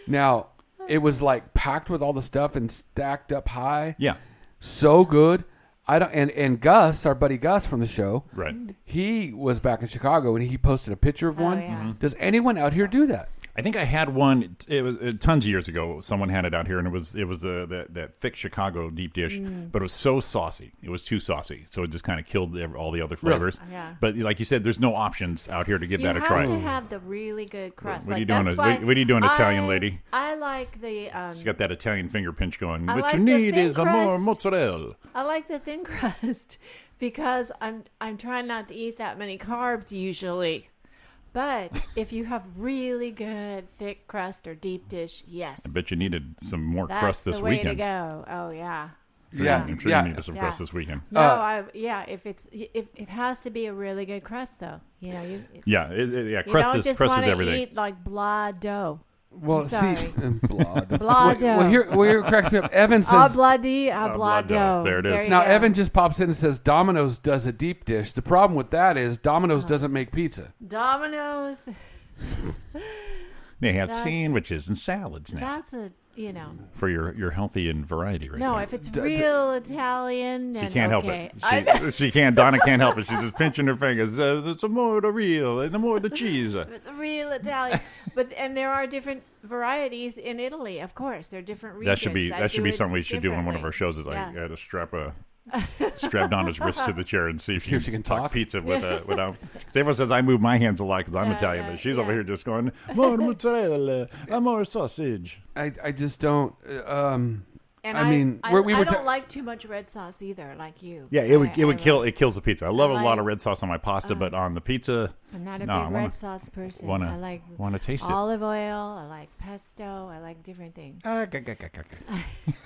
Now, it was like packed with all the stuff and stacked up high. Yeah. So good. And Gus, our buddy Gus from the show, right? He was back in Chicago and he posted a picture of one. Yeah. Mm-hmm. Does anyone out here do that? I think I had one. It was tons of years ago. Someone had it out here, and it was that thick Chicago deep dish, but it was so saucy. It was too saucy, so it just kind of killed all the other flavors. Really? Yeah. But like you said, there's no options out here to give that a try. You have to have the really good crust. What are you doing? What are you doing, Italian lady? I like the. She's got that Italian finger pinch going. I What like you the need thin is a more crust. mozzarella. I like the thin crust because I'm trying not to eat that many carbs usually. But if you have really good thick crust or deep dish, yes. I bet you needed some more That's crust this the way weekend. to go. Oh yeah. I'm sure you needed some crust this weekend. No, if it has to be a really good crust though. You know, crust you don't is just crust want is to everything. eat like blah dough. Well, I'm sorry. blah dough. Well, here it cracks me up. Evan says, blah dough. There it is. Now, Evan just pops in and says Domino's does a deep dish. The problem with that is Domino's doesn't make pizza. Domino's. They have sandwiches and salads now. That's for your healthy and variety right no, now. if it's real Italian, then She can't okay. help it. She can't. Donna can't help it. She's just pinching her fingers. It's a more the real and the more the cheese. It's a real Italian, and there are different varieties in Italy. Of course, there are different regions. That should be something we should do on one of our shows. Is like to strap Donna's wrist to the chair and see if she can talk pizza without. Because everyone says I move my hands a lot because I'm Italian, but she's over here just going more mozzarella, more sausage. I just don't. And I mean, I don't like too much red sauce either, like you. Yeah, it kills the pizza. I love a lot of red sauce on my pasta, but on the pizza, I'm not a big red sauce person. I like taste it. olive oil. I like pesto. I like different things.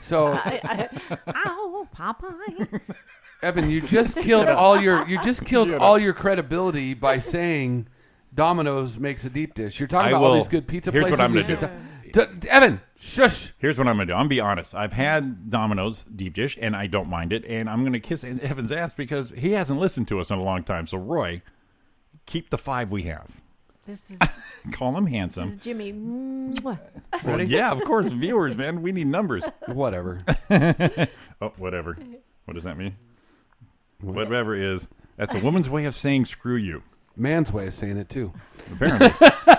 So, ow, Popeye. Evan, you just killed all your credibility by saying Domino's makes a deep dish. You're talking about all these good pizza places. Here's what I'm going to do. Evan, shush. Here's what I'm going to do. I'm going to be honest. I've had Domino's deep dish, and I don't mind it. And I'm going to kiss Evan's ass because he hasn't listened to us in a long time. So, Roy, keep the 5 we have. This is call him handsome. This is Jimmy. Well, yeah, of course, viewers, man. We need numbers. Whatever. Whatever. What does that mean? Whatever is. That's a woman's way of saying screw you. Man's way of saying it too. Apparently,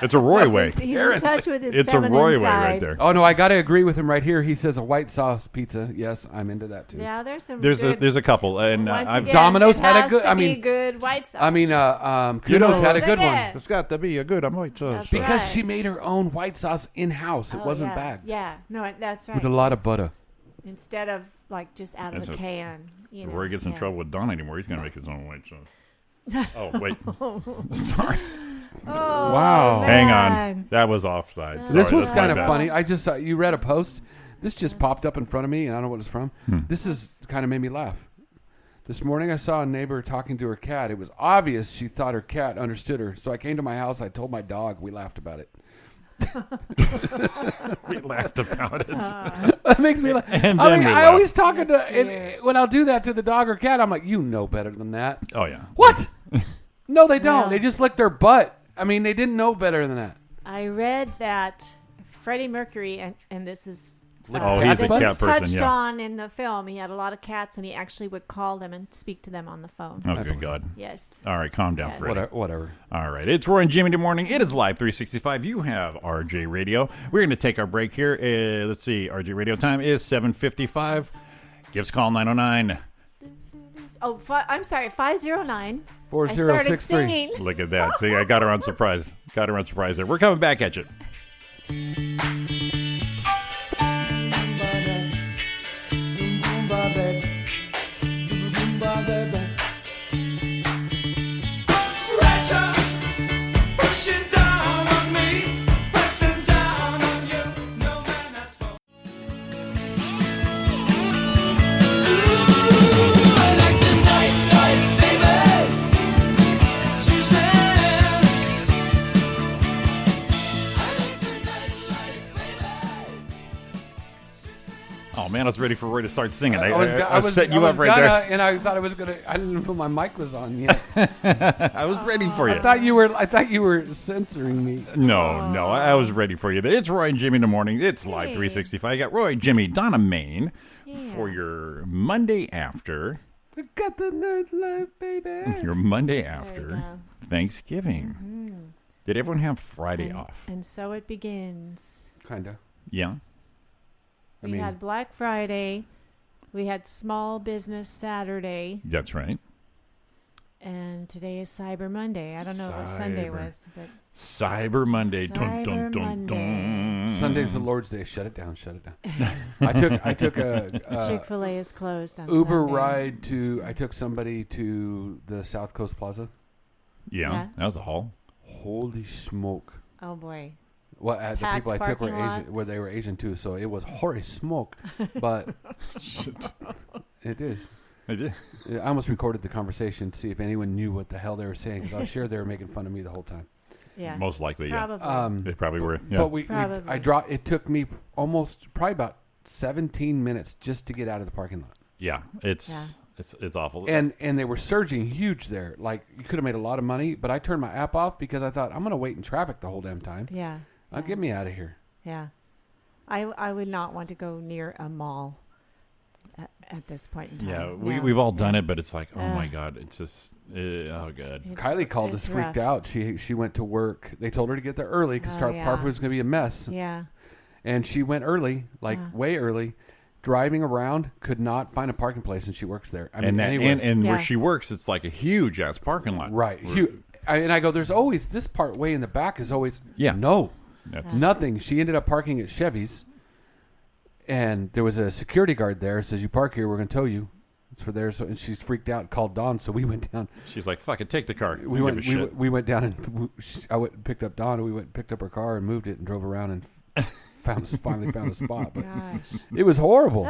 it's a Roy way. He's in touch with his It's a Roy way right there. Oh no, I got to agree with him right here. He says a white sauce pizza. Yes, I'm into that too. Yeah, there's a couple, and Domino's had a good. Good white sauce. I mean, Kudos had a good one. It's got to be a good white sauce because she made her own white sauce in house. It wasn't bagged. Yeah, no, that's right. With a lot of butter. Instead of like just out of a can. Roy gets in trouble with Donna anymore. He's gonna make his own white sauce. Oh, wait. Sorry. Oh, wow. Hang on. That was offside. This was kind of funny. I just saw you read a post. This just popped up in front of me, and I don't know what it's from. This is kind of made me laugh. This morning I saw a neighbor talking to her cat. It was obvious she thought her cat understood her. So I came to my house. I told my dog. We laughed about it. We laughed about it. That makes me laugh. And then I always talk when I'll do that to the dog or cat, I'm like, you know better than that. Oh, yeah. What? No, they don't. They just lick their butt. I mean, they didn't know better than that. I read that Freddie Mercury, and this is He's a cat person, touched yeah. on in the film. He had a lot of cats, and he actually would call them and speak to them on the phone. Oh, good God. Yes. All right, calm down, Yes. Freddie. Whatever. All right, it's Roy and Jimmy in the morning. It is Live 365. You have RJ Radio. We're going to take our break here. Let's see. RJ Radio time is 7:55. Give us a call, 909. Oh, I'm sorry, 509. 4063. I started singing. Look at that. See, I got her on surprise. There. We're coming back at you. Oh, man, I was ready for Roy to start singing. I was setting you up right there. And I thought I was going to... I didn't know my mic was on yet. I was ready for you. I thought you were censoring me. No, I was ready for you. It's Roy and Jimmy in the morning. It's Live 365. You got Roy, Jimmy, Donna, Maine for your Monday after. We got the nightlife, baby. Your Monday after Thanksgiving. Mm-hmm. Did everyone have Friday off? And so it begins. Kind of. Yeah. We had Black Friday. We had Small Business Saturday. That's right. And today is Cyber Monday. I don't know what Sunday was. But Cyber Monday. Dun, dun, dun, dun. Sunday's the Lord's Day. Shut it down. I took a Chick-fil-A is closed on Uber Sunday. ride to. I took somebody to the South Coast Plaza. Yeah. That was a haul. Holy smoke! Oh boy. Well, the people I took were parking Asian. Where they were Asian too, so it was hoary smoke. But it is. I did. I almost recorded the conversation to see if anyone knew what the hell they were saying, because I'm sure they were making fun of me the whole time. Yeah. Most likely, yeah. Probably. They probably were. Yeah. But it took me probably about 17 minutes just to get out of the parking lot. Yeah, it's awful. And they were surging huge there. Like, you could have made a lot of money, but I turned my app off because I thought, I'm going to wait in traffic the whole damn time. Yeah. Get me out of here. Yeah. I would not want to go near a mall at this point in time. Yeah, we've all done it, but it's like, oh my God, it's just, oh God. Kylie called us freaked out. She went to work. They told her to get there early because Parkwood was going to be a mess. Yeah. And she went early, way early, driving around, could not find a parking place, and she works there. And where she works, it's like a huge ass parking lot. Right. And I go, there's always, this part way in the back is always, nothing. She ended up parking at Chevy's, and there was a security guard there. Says, you park here, we're going to tow you. It's for there. So, and she's freaked out and called Dawn, so we went down. She's like, fuck it, take the car. We went down, and I went and picked up Dawn, and we went and picked up her car and moved it and drove around and finally found a spot. But it was horrible.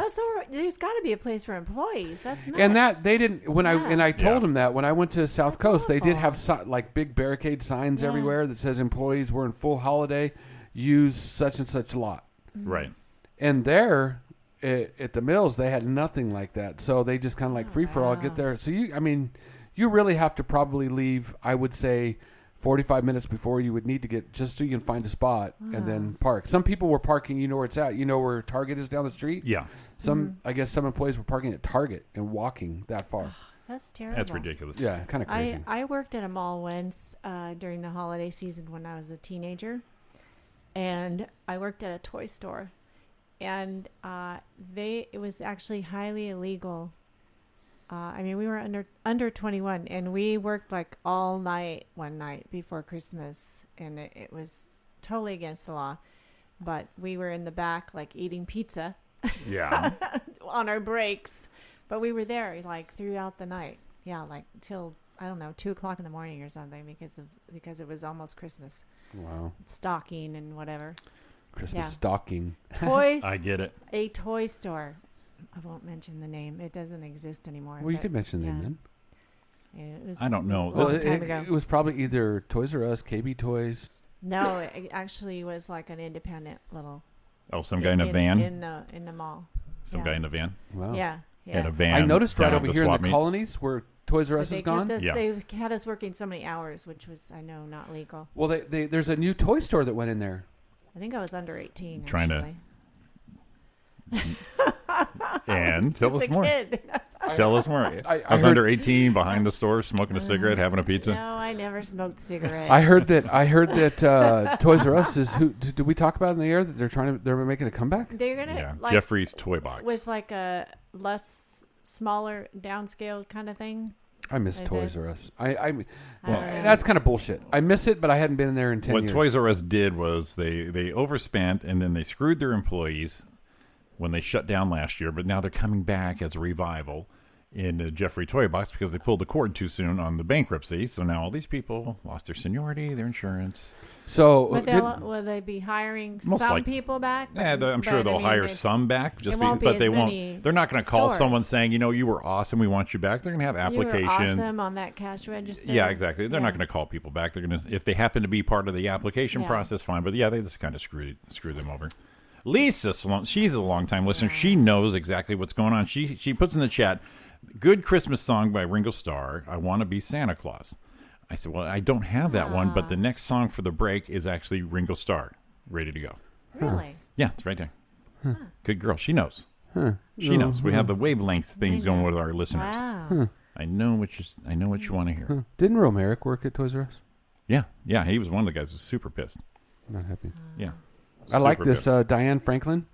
There's got to be a place for employees. That's nuts. And that they didn't. I told them that when I went to South Coast, they did have like big barricade signs everywhere that says employees were in full holiday, use such and such lot. Right. And there at the mills, they had nothing like that. So they just kind of like free for all get there. So you really have to probably leave, I would say, 45 minutes before you would need to get, just so you can find a spot and then park. Some people were parking, you know where it's at. You know where Target is down the street? Yeah. I guess some employees were parking at Target and walking that far. That's terrible. That's ridiculous. Yeah, kind of crazy. I worked at a mall once during the holiday season when I was a teenager. And I worked at a toy store. And it was actually highly illegal. We were under 21, and we worked like all night one night before Christmas, and it was totally against the law. But we were in the back, like eating pizza, on our breaks. But we were there like throughout the night, like till 2:00 in the morning or something, because it was almost Christmas. Wow. Stocking and whatever. Christmas stocking. Toy. I get it. A toy store. I won't mention the name. It doesn't exist anymore. Well, you could mention the name then. Yeah, it was I don't know. A long time ago. It was probably either Toys R Us, KB Toys. No, it actually was like an independent little. Oh, some guy in a van? In the mall. Some guy in a van? Wow. Yeah. In a van. I noticed right over here in the meet. colonies where Toys R Us is gone. They had us working so many hours, which was, I know, not legal. Well, there's a new toy store that went in there. I think I was under 18. Trying actually. And tell us Just a more. kid. Tell us more. I was heard- under 18, behind the store, smoking a cigarette, having a pizza. No, I never smoked cigarettes. I heard that Toys R Us is who? Did we talk about in the air that they're making a comeback? They're gonna Yeah, like Jeffrey's Toy Box. with like a smaller, downscaled kind of thing. I miss Is Toys it? R Us. That's kind of bullshit. I miss it, but I hadn't been there in 10 What years. Toys R Us did was they overspent and then they screwed their employees when they shut down last year, but now they're coming back as a revival in the Jeffrey Toy Box because they pulled the cord too soon on the bankruptcy. So now all these people lost their seniority, their insurance. So Will they be hiring Most some like- people back? Yeah, I'm sure they'll hire some back, it won't be but as they many won't. They're not going to call stores. someone saying, you were awesome, we want you back. They're going to have applications. You were awesome on that cash register. Yeah, exactly. They're not going to call people back. They're going to, if they happen to be part of the application Yeah. process, fine. But yeah, they just kind of screwed them over. Lisa, she's a long-time listener. She knows exactly what's going on. She puts in the chat, good Christmas song by Ringo Starr, I Want to Be Santa Claus. I said, well, I don't have that one, but the next song for the break is actually Ringo Starr, ready to go. Really? Yeah, it's right there. Good girl. She knows. Huh. She knows. We have the wavelength things going with our listeners. Wow. I know what you want to hear. Didn't Romerick work at Toys R Us? Yeah. He was one of the guys who's super pissed. Not happy. Yeah. I like Super this pissed. Diane Franklin,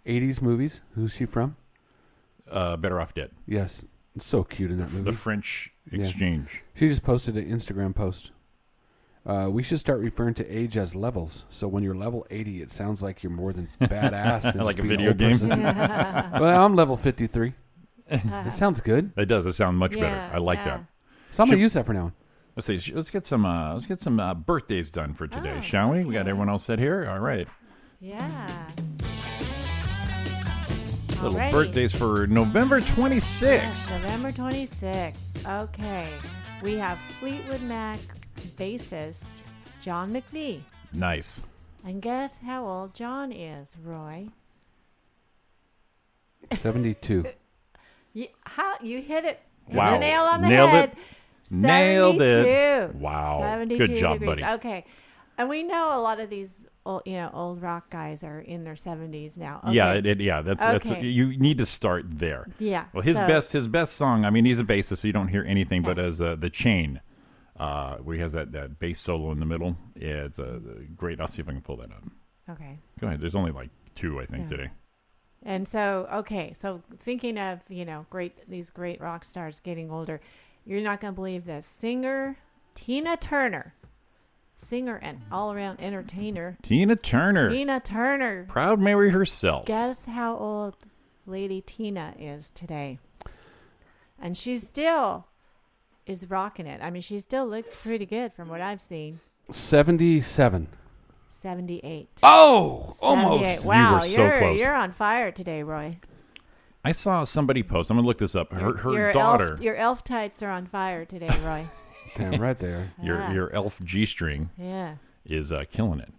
80s movies. Who's she from? Better Off Dead. Yes. It's so cute in that movie. The French Exchange. She just posted an Instagram post. We should start referring to age as levels. So when you're level 80, it sounds like you're more than badass. Than Like just a being video old game? person. Well, I'm level 53. It sounds good. It does. It sounds much better. Yeah, I like yeah. that. So I'm going to use that for now. Let's see. Let's get some birthdays done for today, shall we? We got everyone else set here. All right. Yeah. Little Alrighty. birthdays for November 26th. Yes, November 26th. Okay. We have Fleetwood Mac bassist John McVie. Nice. And guess how old John is, Roy? 72. You hit it. Hit Wow. the nail on the Nailed head. it. Nailed it. 72. Wow. 72 Good job, degrees. buddy. Okay. And we know a lot of these old rock guys are in their 70s now. Okay. Yeah, that's Okay. you need to start there. Yeah. Well, his So- best song. I mean, he's a bassist, so you don't hear anything. But as the Chain, where he has that bass solo in the middle, yeah, it's a great. I'll see if I can pull that up. Okay. Go ahead. There's only like 2, I think, So- today. And so, okay, so thinking of, these great rock stars getting older, you're not going to believe this. Singer Tina Turner, singer and all-around entertainer. Tina Turner. Tina Turner. Proud Mary herself. Guess how old Lady Tina is today? And she still is rocking it. I mean, she still looks pretty good from what I've seen. 77. 78. Oh, 78. almost. Wow, You were so close. You're on fire today, Roy. I saw somebody post. I'm gonna look this up. Her your daughter. your elf tights are on fire today, Roy. Damn right there. Your elf G string. Yeah. Is killing it.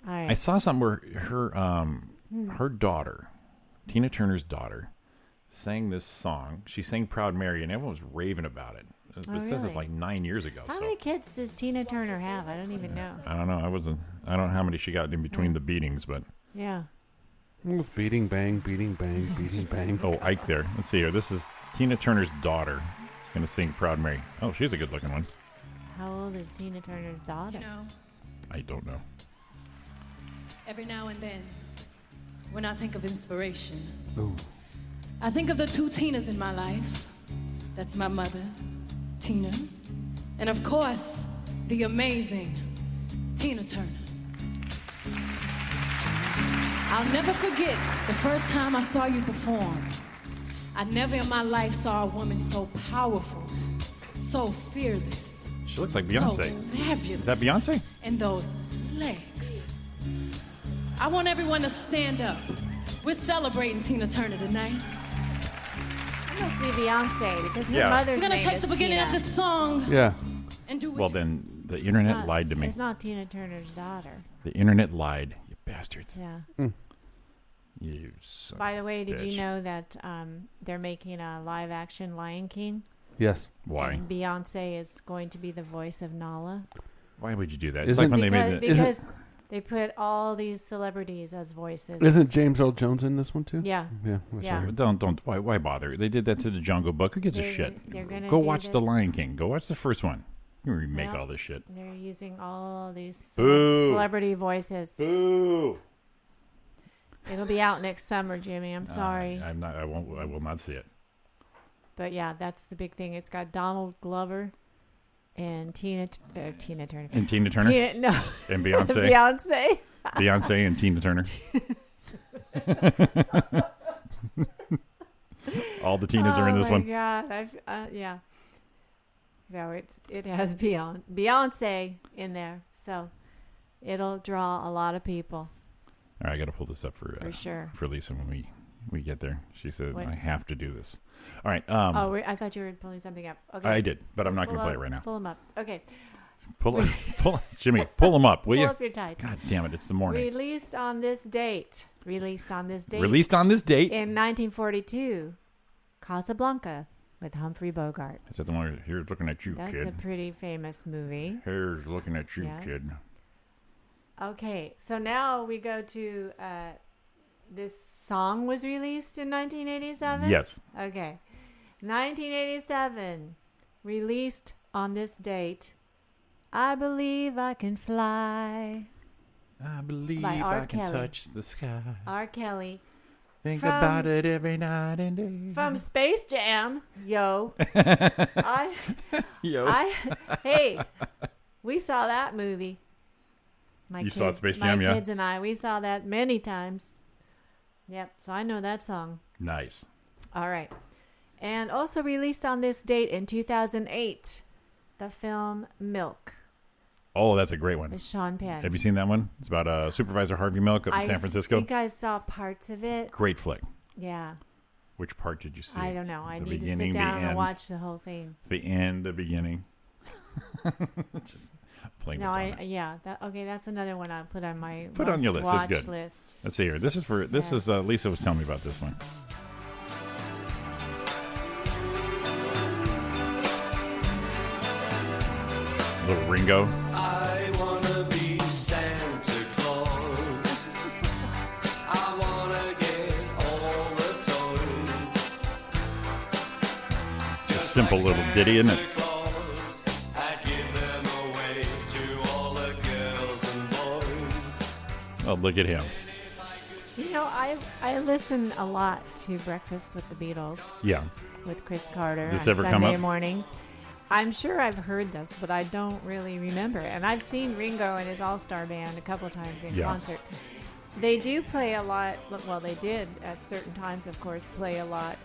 All right. I saw something where her daughter, Tina Turner's daughter, sang this song. She sang "Proud Mary," and everyone was raving about it. It says it's really? like 9 years ago. How so many kids does Tina Turner have? I don't even know. I don't know. I don't know how many she got in between the beatings, but Yeah. Beating, bang, beating, bang, beating, bang. oh, Ike there. Let's see here. This is Tina Turner's daughter gonna sing "Proud Mary." Oh, she's a good looking one. How old is Tina Turner's daughter? I don't know. Every now and then, when I think of inspiration, Ooh. I think of the 2 Tinas in my life. That's my mother, Tina, and of course, the amazing Tina Turner. I'll never forget the first time I saw you perform. I never in my life saw a woman so powerful, so fearless. She looks like So Beyonce. fabulous. Is that Beyonce? And those legs. I want everyone to stand up. We're celebrating Tina Turner tonight. That must be Beyonce because her Yeah. mother's We're gonna name take is the beginning Tina. of this song Yeah. and do Well, then the internet lied to me. It's not Tina Turner's daughter. The internet lied. You bastards. Yeah. You son By the way, did bitch. you know that they're making a live-action Lion King? Yes. Why? And Beyonce is going to be the voice of Nala. Why would you do that? It's like when they made it. Because They put all these celebrities as voices. Isn't James Earl Jones in this one too? Yeah. Yeah. Yeah. Don't. Why bother? They did that to the Jungle Book. Who gives a shit? They're gonna Go do watch this. The Lion King. Go watch the first one. You remake Well, all this shit. They're using all these Boo. celebrity voices. Boo. It'll be out next summer, Jimmy. I'm sorry. I'm not. I won't. I will not see it. But yeah, that's the big thing. It's got Donald Glover and Tina Turner. And Tina Turner. No. And Beyonce. Beyonce. Beyonce and Tina Turner. All the Tinas are in this one. Oh my God! Yeah. No, it has Beyonce in there, so it'll draw a lot of people. All right, I got to pull this up for sure for Lisa when we get there. She said What? I have to do this. All right. I thought you were pulling something up. Okay. I did, but I'm not going to play it right now. Pull them up. Okay. Pull, Jimmy, pull them up, will you? Pull up your tights. God damn it! It's the morning. Released on this date. In 1942, Casablanca with Humphrey Bogart. Is that the one? Here's looking at you, That's kid. a pretty famous movie. Here's looking at you, Yeah. kid. Okay, so now we go to this song was released in 1987? Yes. Okay. 1987, released on this date, I Believe I Can Fly. I believe By R. I can Kelly. touch the sky. R. Kelly. Think about it every night and day. From Space Jam, yo. Yo. Hey, we saw that movie. You saw Space Jam, yeah? My kids and I, we saw that many times. Yep, so I know that song. Nice. All right. And also released on this date in 2008, the film Milk Oh, that's a great one. with Sean Penn. Have you seen that one? It's about Supervisor Harvey Milk up in San Francisco. I think I saw parts of it. Great flick. Yeah. Which part did you see? I don't know. I The need to beginning, sit the down and end. watch the whole thing. The end, the beginning. Just playing No, with Donna. okay, that's another one I'll put on my Put on your list. It's must-watch good. list. Let's see here. This is Lisa was telling me about this one. Little Ringo. I wanna be Santa Claus. I wanna get all the toys. A simple little ditty, isn't it? I'd give them away to all the girls and boys. Oh, look at him. You know, I listen a lot to Breakfast with the Beatles. Yeah. With Chris Carter This on ever come Sunday up? mornings. I'm sure I've heard this, but I don't really remember. And I've seen Ringo and his all-star band a couple of times in concert. They do play a lot. Well, they did at certain times, of course, play a lot.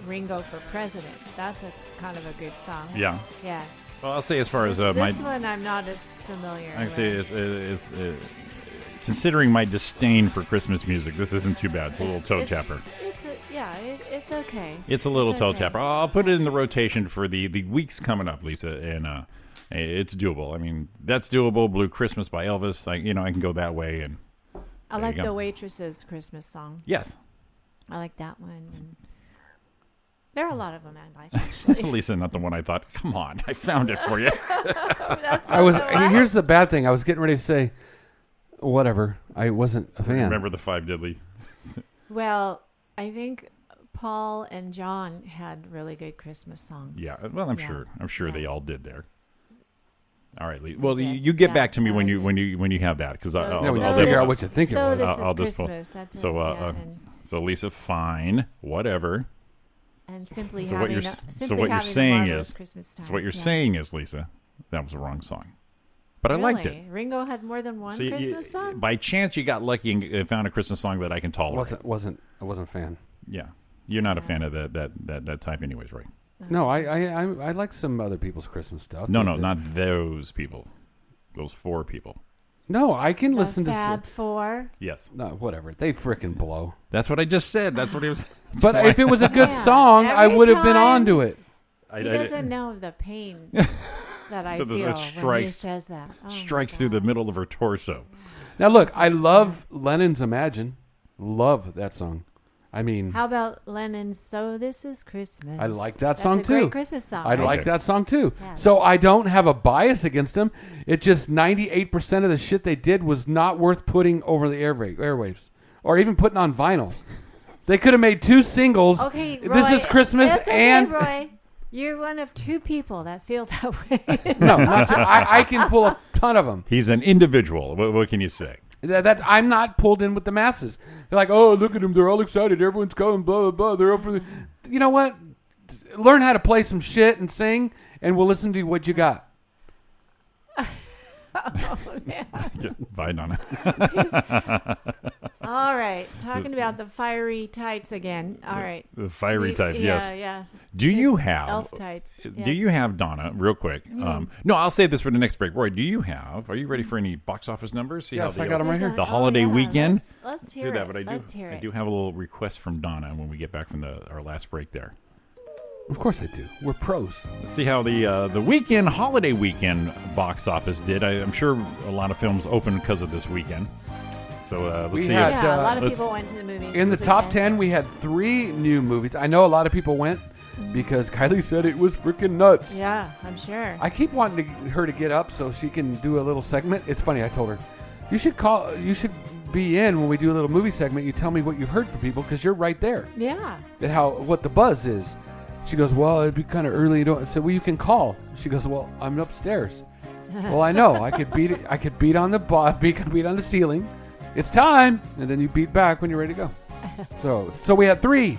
Ringo for President. That's a kind of a good song. Yeah. Yeah. Well, I'll say as far as This my one I'm not as familiar. I with. say is considering my disdain for Christmas music, this isn't too bad. It's a little toe tapper. It's okay. It's a little toe okay. tapper. I'll put it in the rotation for the weeks coming up, Lisa, and it's doable. I mean, that's doable. Blue Christmas by Elvis. I can go that way. And I there like you go. the Waitress's Christmas song. Yes. I like that one. And there are a lot of them I like, actually. Lisa, not the one I thought. Come on, I found it for you. Here's the bad thing. I was getting ready to say, whatever. I wasn't a fan. Remember the Five Deadly? Well, I think Paul and John had really good Christmas songs. Yeah. Well, I'm sure they all did there. All right, Lee. Well, They did. you get Yeah, back to me I when like you have that because I'll when you I'll figure just- out what you think So it was. this is I'll just pull- Christmas. That's so it. Yeah, and- so Lisa, fine, whatever. And simply So having what you're a, so simply what you're having a saying marvelous is Christmas time. so what you're Yeah. saying is, Lisa, that was the wrong song, but I liked it. Really? Ringo had more than one See, Christmas song? by chance, you got lucky and found a Christmas song that I can tolerate. I wasn't a fan. Yeah, you're not a fan of that type, anyways, right? No, I like some other people's Christmas stuff. No, but not those people. Those four people. No, I can The listen Fab to. Four. Yes. No, whatever. They frickin' blow. That's what I just said. That's what he was. But if it was a good song, I Every would have been time- on to it. He doesn't know the pain that I That feel when he strikes- says that. Oh, strikes through the middle of her torso. Now look, I love Lennon's Imagine. Love that song. I mean, How about Lennon's "So This Is Christmas"? I like that song That's a too. great Christmas song. I like that song too. Yeah. So I don't have a bias against them. It just 98% of the shit they did was not worth putting over the airwaves or even putting on vinyl. They could have made 2 singles. Okay, Roy, This Is Christmas it's okay, and Roy. You're one of 2 people that feel that way. no, not 2. I can pull a ton of them. He's an individual. What can you say? That I'm not pulled in with the masses. They're like, oh, look at them. They're all excited. Everyone's going, blah, blah, blah. They're over the... You know what? Learn how to play some shit and sing, and we'll listen to what you got. Oh, man. Bye, Donna. All right. Talking about the fiery tights again. All right. The fiery tights, yes. Yeah. Do you have... elf tights? Do Yes. you have, Donna, real quick? No, I'll save this for the next break. Roy, are you ready for any box office numbers? See Yes, how I got 'em right here. The holiday weekend. Let's hear do that, it. but I do. Let's hear I it. do have a little request from Donna when we get back from our last break there. Of course I do. We're pros. Let's see how the holiday weekend box office did. I'm sure a lot of films opened because of this weekend. So let's see. A lot of people went to the movies. In the this top weekend. 10, we had 3 new movies. I know a lot of people went because Kylie said it was freaking nuts. Yeah, I'm sure. I keep wanting her to get up so she can do a little segment. It's funny. I told her, you should be in when we do a little movie segment. You tell me what you've heard from people because you're right there. Yeah. And what the buzz is. She goes, well, it'd be kind of early. I said, well, you can call. She goes, well, I'm upstairs. Well, I know. I could beat it. I could beat on the ceiling. It's time, and then you beat back when you're ready to go. So we had three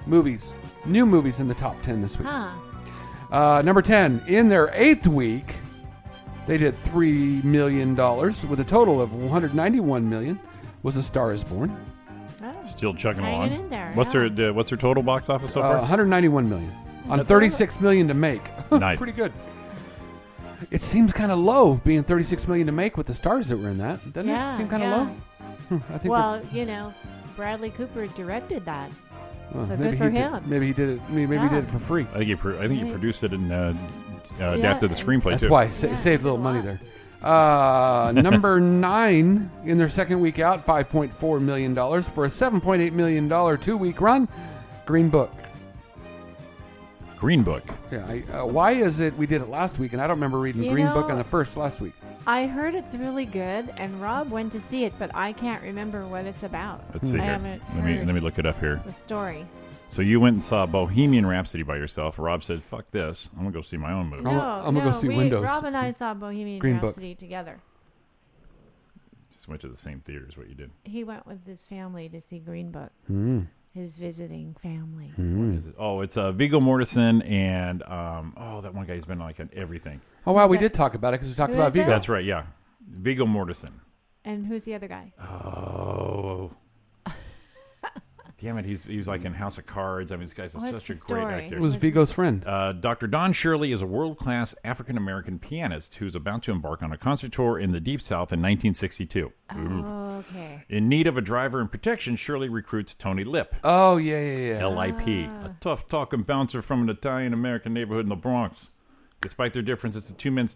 movies, new movies in the top 10 this week. Number 10, in their 8th week, they did $3 million with a total of $191 million. Was A Star Is Born. Still chugging Hanging along. in there, What's their total box office so far? 191 million on 36 million to make. Nice. Pretty good. It seems kind of low being 36 million to make with the stars that were in that. Doesn't it seem kind of low? I think Bradley Cooper directed that. Well, so good for him. Maybe he did it. Maybe he did it for free. I think he produced it and adapted the scremplay That's too. why saved a little money there. Number 9 in their second week out, $5.4 million for a $7.8 million 2-week run. Green Book. Green Book. Yeah. Why is it we did it last week and I don't remember reading Green Book on the first last week? I heard it's really good, and Rob went to see it, but I can't remember what it's about. Let's see here. Let me look it up here. The story. So you went and saw Bohemian Rhapsody by yourself. Rob said, "Fuck this! I'm gonna go see my own movie." I'm gonna go see Windows. Rob and I saw Bohemian Green Book. Rhapsody together. Just went to the same theater as what you did. He went with his family to see Green Book. His visiting family. What is it? Oh, it's Viggo Mortensen and that one guy's been like on everything. Oh wow, we did talk about it because we talked about Viggo. That's right, yeah, Viggo Mortensen. And who's the other guy? Oh, damn it! He's like in House of Cards. I mean, this guy's such a great actor. Who's Viggo's friend? Dr. Don Shirley is a world-class African-American pianist who's about to embark on a concert tour in the Deep South in 1962. Oh, okay. In need of a driver and protection, Shirley recruits Tony Lip. Oh, yeah. L.I.P., a tough-talking bouncer from an Italian-American neighborhood in the Bronx. Despite their differences, the two men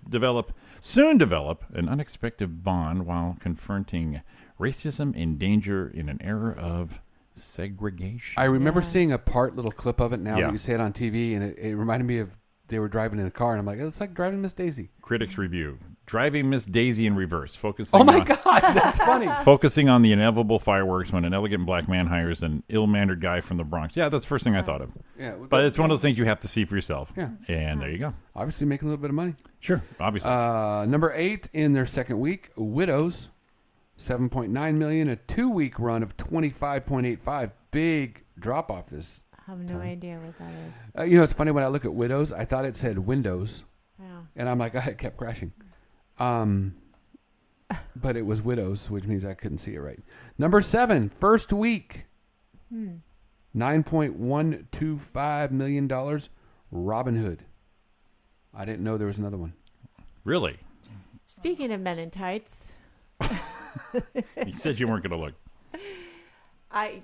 soon develop an unexpected bond while confronting racism and danger in an era of segregation. I remember seeing a little clip of it now Yeah. that you say it on TV, and it reminded me of they were driving in a car, and I'm like, it's like driving Miss Daisy. Critics review. Driving Miss Daisy in reverse. Focusing God, that's funny. Focusing on the inevitable fireworks when an elegant black man hires an ill-mannered guy from the Bronx. Yeah, that's the first thing I thought of. Yeah, but it's one of those things you have to see for yourself. Yeah. And there you go. Obviously making a little bit of money. Sure, obviously. Number 8 in their second week, Widows, $7.9 million, a 2-week run of $25.85. Big drop off this. I have no idea what that is. It's funny when I look at Widows, I thought it said Windows. Yeah. And I'm like, it kept crashing. But it was Widows, which means I couldn't see it right. Number 7, first week, $9.125 million, Robin Hood. I didn't know there was another one. Really? Speaking of men in tights. You said you weren't going to look. I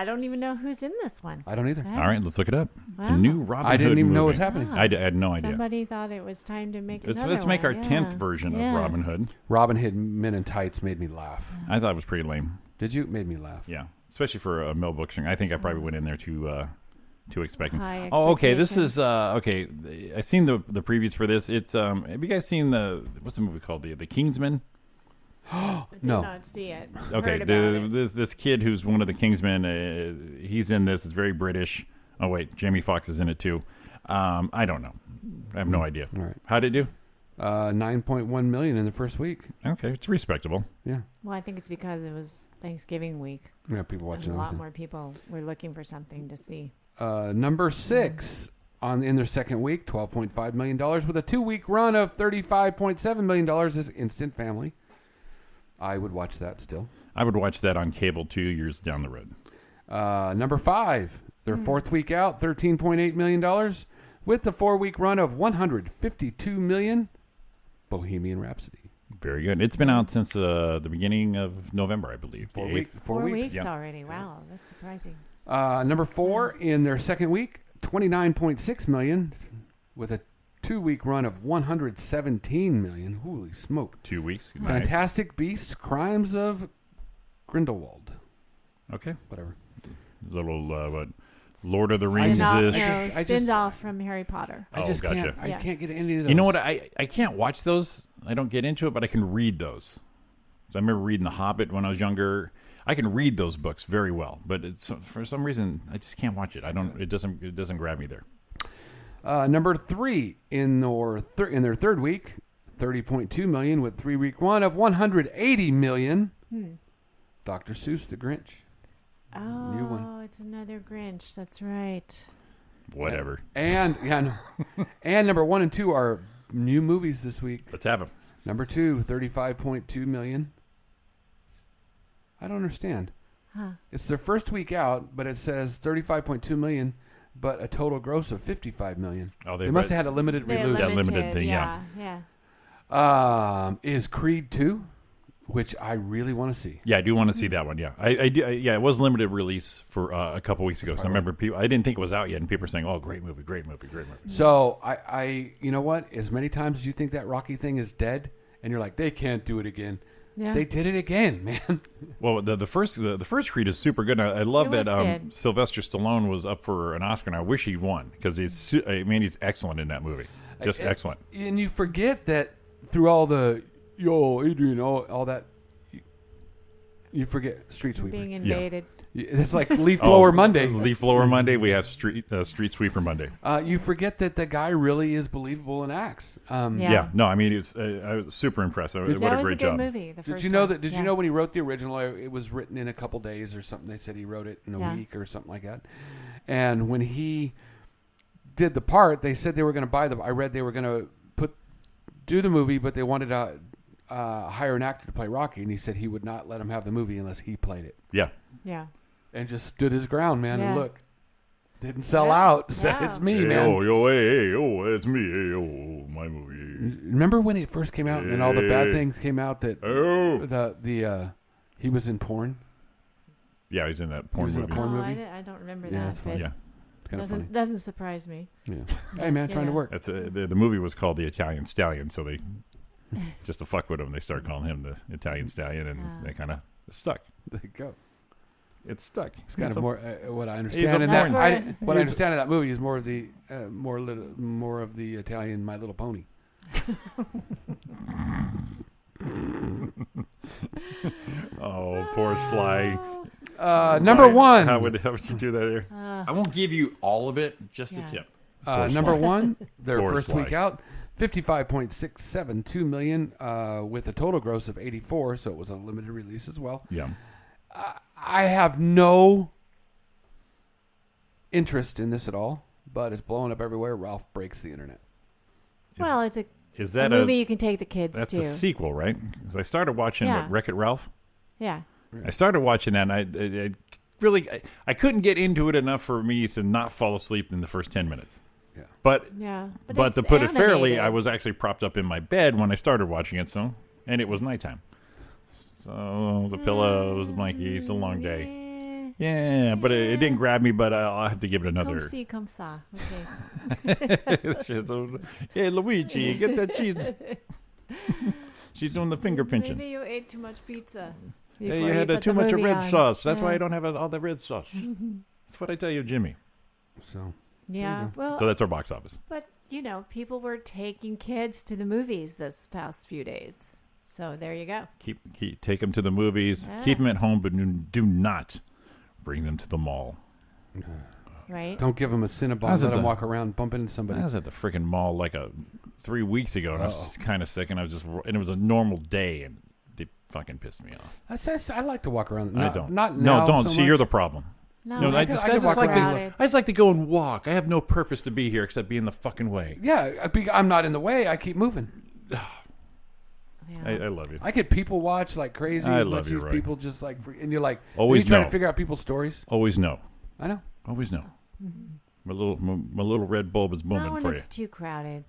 don't even know who's in this one. I don't either. All right, let's look it up. Wow. The new Robin Hood I didn't even know movie. what was happening. I had no idea. Somebody thought it was time to make another Let's make our one. 10th version of Robin Hood. Robin Hood Men in Tights made me laugh. I thought it was pretty lame. Did you? It made me laugh. Yeah, especially for a Mel Brooks. I think I probably went in there too expecting. High Oh, okay. This is okay. I seen the previews for this. It's have you guys seen what's the movie called? The Kingsman? I did not see it. Okay, Heard about it. this kid who's one of the Kingsmen, he's in this. It's very British. Oh wait, Jamie Foxx is in it too. I don't know. I have no idea. All right. How did it do? 9.1 million in the first week. Okay, it's respectable. Yeah. Well, I think it's because it was Thanksgiving week. Yeah, people watching. And a lot everything. more people were looking for something to see. Number 6 in their second week, $12.5 million with a 2-week run of $35.7 million is Instant Family. I would watch that still. I would watch that on cable 2 years down the road. Number 5, their fourth week out, $13.8 million with the 4-week run of $152 million. Bohemian Rhapsody. Very good. It's been out since the beginning of November, I believe. 4 weeks. 4 weeks Yeah. already. Wow, that's surprising. Number 4 in their second week, $29.6 million with a 2-week run of $117 million. Holy smoke. 2 weeks. Nice. Fantastic Beasts, Crimes of Grindelwald. Okay. Whatever. Little, what, Lord of the Rings Spin-off, is. no, spin-off from Harry Potter. I just gotcha. can't get any of those. You know what? I can't watch those. I don't get into it, but I can read those. So I remember reading The Hobbit when I was younger. I can read those books very well, but it's for some reason I just can't watch it. I don't. It doesn't grab me there. Number 3 in their third week, $30.2 million with 3-week run of $180 million. Dr. Seuss, The Grinch. Oh, New one. it's another Grinch. That's right. Whatever. And and number 1 and 2 are new movies this week. Let's have them. Number 2, $35.2 million. I don't understand. Huh. It's their first week out, but it says $35.2 million, but a total gross of $55 million. Oh, they must have had a limited release. That limited thing, yeah. Is Creed 2, which I really want to see. Yeah, I do want to see that one. Yeah, I do. Yeah, it was limited release for a couple weeks ago. So I remember people. I didn't think it was out yet, and people were saying, "Oh, great movie, great movie, great movie." So I, you know what? As many times as you think that Rocky thing is dead, and you're like, they can't do it again. Yeah. They did it again, man. Well, the first Creed is super good. I love It that was good. Sylvester Stallone was up for an Oscar, and I wish he won because he's excellent in that movie. Just excellent. And you forget that through all the Adrian, all that. You forget Street Sweeper. Being invaded. It's like Leaf Blower Monday. Leaf Blower Monday. We have Street Sweeper Monday. You forget that the guy really is believable and acts. Yeah. No, I mean, it's I was super impressed. What a great job. That was a good movie. The Did first you know one. that? Did you know when he wrote the original, it was written in a couple days or something? They said he wrote it in a week or something like that. And when he did the part, they said they were going to buy the. I read they were going to do the movie, but they wanted to hire an actor to play Rocky, and he said he would not let him have the movie unless he played it. Yeah. Yeah. And just stood his ground, man. And Yeah. look, didn't sell out. Said, Yeah. it's me, Hey, man. hey, it's me. Hey, my movie. Remember when it first came out and all the bad Hey. things came out that he was in porn? Yeah, he's in that porn was in a movie. porn Oh, movie? I don't remember Yeah, that. it's funny. But Yeah. It's kind of funny. doesn't surprise me. Yeah. Hey, man, trying to work. That's the movie was called The Italian Stallion, so they just to fuck with him, they started calling him the Italian Stallion, and they kind of stuck. There you go. It's stuck. It's kind of more what I He's understand. a In that, porn. what I understand of that movie is more of the more of the Italian My Little Pony. Oh, poor Sly. Number one. How would you do that here? I won't give you all of it, just a tip. Number one, their Poor first Sly. week out, $55.672 million with a total gross of 84, so it was a limited release as well. Yeah. I have no interest in this at all, but it's blowing up everywhere. Ralph Breaks the Internet. Well, it's Is that movie you can take the kids That's to. a sequel, right? 'Cause I started watching Yeah. Wreck-It Ralph. Yeah. I started watching that, and I really I couldn't get into it enough for me to not fall asleep in the first 10 minutes. Yeah. But but to it's put it fairly, animated. I was actually propped up in my bed when I started watching it, and it was nighttime. So the pillows, the blankie, it's a long day. Yeah, but it didn't grab me, but I'll have to give it another. Come see, come saw. Okay. Hey, Luigi, get that cheese. She's doing the finger pinching. Maybe you ate too much pizza. Hey, you had too much of red sauce. That's why I don't have all the red sauce. That's what I tell you, Jimmy. So yeah, well, so that's our box office. But people were taking kids to the movies this past few days. So there you go. Take them to the movies. Yeah. Keep them at home, but do not bring them to the mall. Right. Don't give them a Cinnabon. Let them walk around, bump into somebody. I was at the freaking mall like 3 weeks ago, and I was kind of sick, and it was a normal day, and they fucking pissed me off. I like to walk around. I don't. Not now. No, don't. So See, much. you're the problem. No, I just like to go and walk. I have no purpose to be here except be in the fucking way. Yeah, I'm not in the way. I keep moving. I love you. I could people watch like crazy. I love you, Roy. People just like, and you're like, always trying know. to figure out people's stories. Always know. I know. Always know. My little red bulb is booming Not for when you. it's too crowded.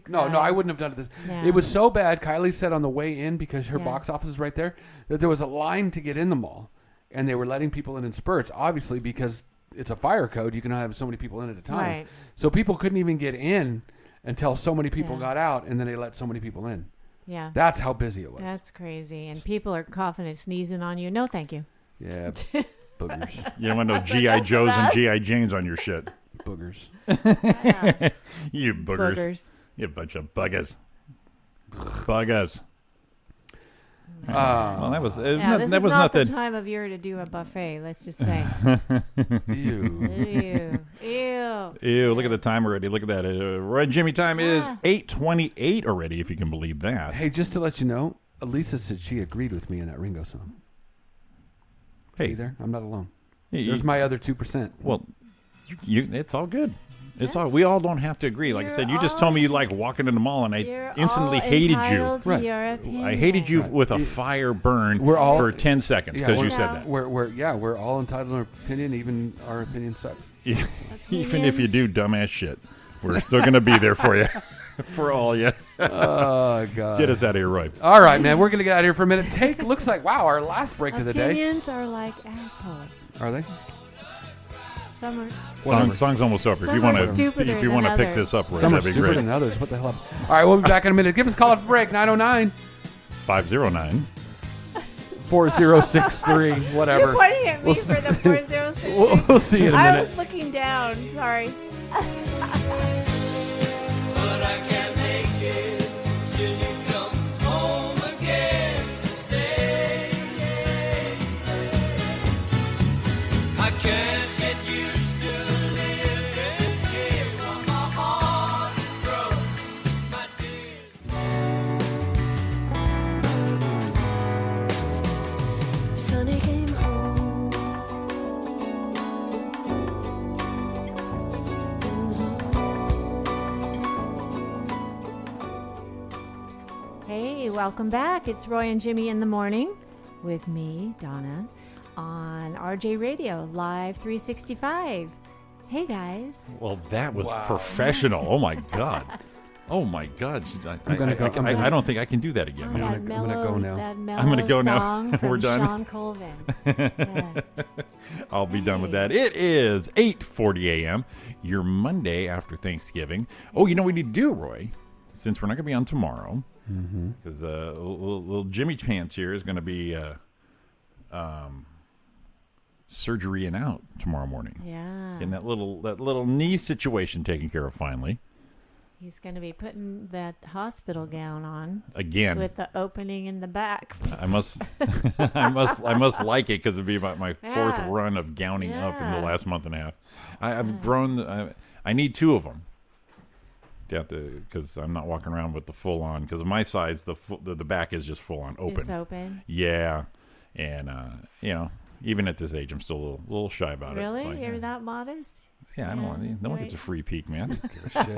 No, I wouldn't have done it this. No. It was so bad. Kylie said on the way in, because her Yeah. box office is right there, that there was a line to get in the mall, and they were letting people in spurts. Obviously, because it's a fire code, you can only have so many people in at a time. Right. So people couldn't even get in until so many people got out, and then they let so many people in. Yeah. That's how busy it was. That's crazy. And people are coughing and sneezing on you. No, thank you. Yeah. Boogers. You don't want no G.I. Joes and G.I. Janes on your shit. Boogers. You boogers. Boogers. You bunch of buggers. Buggers. Well, that was this that is was not nothing. the time of year to do a buffet. Let's just say. Ew. Ew. Look at the time already. Look at that. Roy and Jimmy time is 8:28 already, if you can believe that. Hey, just to let you know, Elisa said she agreed with me in that Ringo song. Hey. See there? I'm not alone. Yeah, There's my other 2%. Well, it's all good. It's all. We all don't have to agree. Like I said, you just told me you like walking in the mall, and I instantly hated you. To your opinion. I hated you with a fire burn for 10 seconds because you said that. We're all entitled to our opinion, even our opinion sucks. Even if you do dumbass shit, we're still going to be there for you. For all you. Oh, God. Get us out of here, Roy. All right, man. We're going to get out of here for a minute. Looks like, wow, our last break of the day. Opinions are like assholes. Are they? Some are Song's almost over. Some If you want are to, stupider if you want to than pick this up, Roy, Some are that'd be stupider great. than others. What the hell? All right, we'll be back in a minute. Give us a call off break, 909 509 4063, whatever. You're pointing at me for the 4063. We'll see you in a I minute. was looking down. Sorry. But I can't make it till you come home again to stay. I can't get used to living here while my heart is broke. My tears. Sonny came home. Hey, welcome back. It's Roy and Jimmy in the morning with me, Donna, on RJ Radio, Live 365. Hey, guys. Well, that was professional. Oh, my God. Oh, my God. I don't think I can do that again. I'm Man. gonna go now. I'm going to go now. Song from We're done. Sean Colvin. Yeah. I'll be done with that. It is 8:40 a.m., your Monday after Thanksgiving. Oh, you know what we need to do, Roy? Since we're not going to be on tomorrow, because little Jimmy Pants here is going to be surgery and out tomorrow morning. Yeah. Getting that little knee situation taken care of finally. He's going to be putting that hospital gown on Again. with the opening in the back. I must like it because it'd be about my fourth run of gowning up in the last month and a half. I've grown. I need two of them. Because I'm not walking around with the full on. Because of my size, the back is just full on open. It's open. Yeah, and even at this age, I'm still a little shy about it. Really? It's like, You're that modest? Yeah, I don't want. No one gets a free peek, man. Give a shit.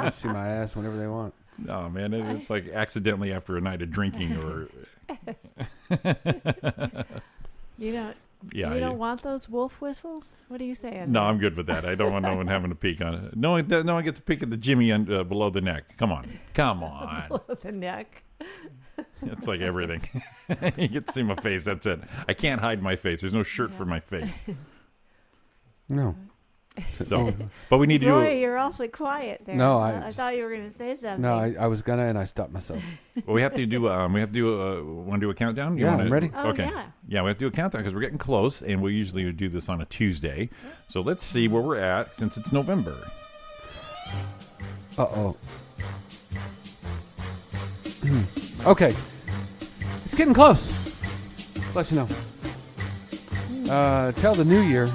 They see my ass whenever they want. No, man, it's like accidentally after a night of drinking or. You don't want those wolf whistles? What are you saying? No, I'm good with that. I don't want no one having a peek on it. No one gets a peek at the Jimmy below the neck. Come on. Below the neck. It's like everything. You get to see my face. That's it. I can't hide my face. There's no shirt for my face. No. So, but we need to Roy, do. you're awfully quiet there. No, I thought you were going to say something. No, I was gonna, and I stopped myself. Well, we have to do. Want to do a countdown? Yeah, I'm ready. Oh, Okay. yeah. We have to do a countdown because we're getting close, and we usually do this on a Tuesday. So let's see where we're at since it's November. Uh-oh. Okay. It's getting close. Let you know. Till the new year,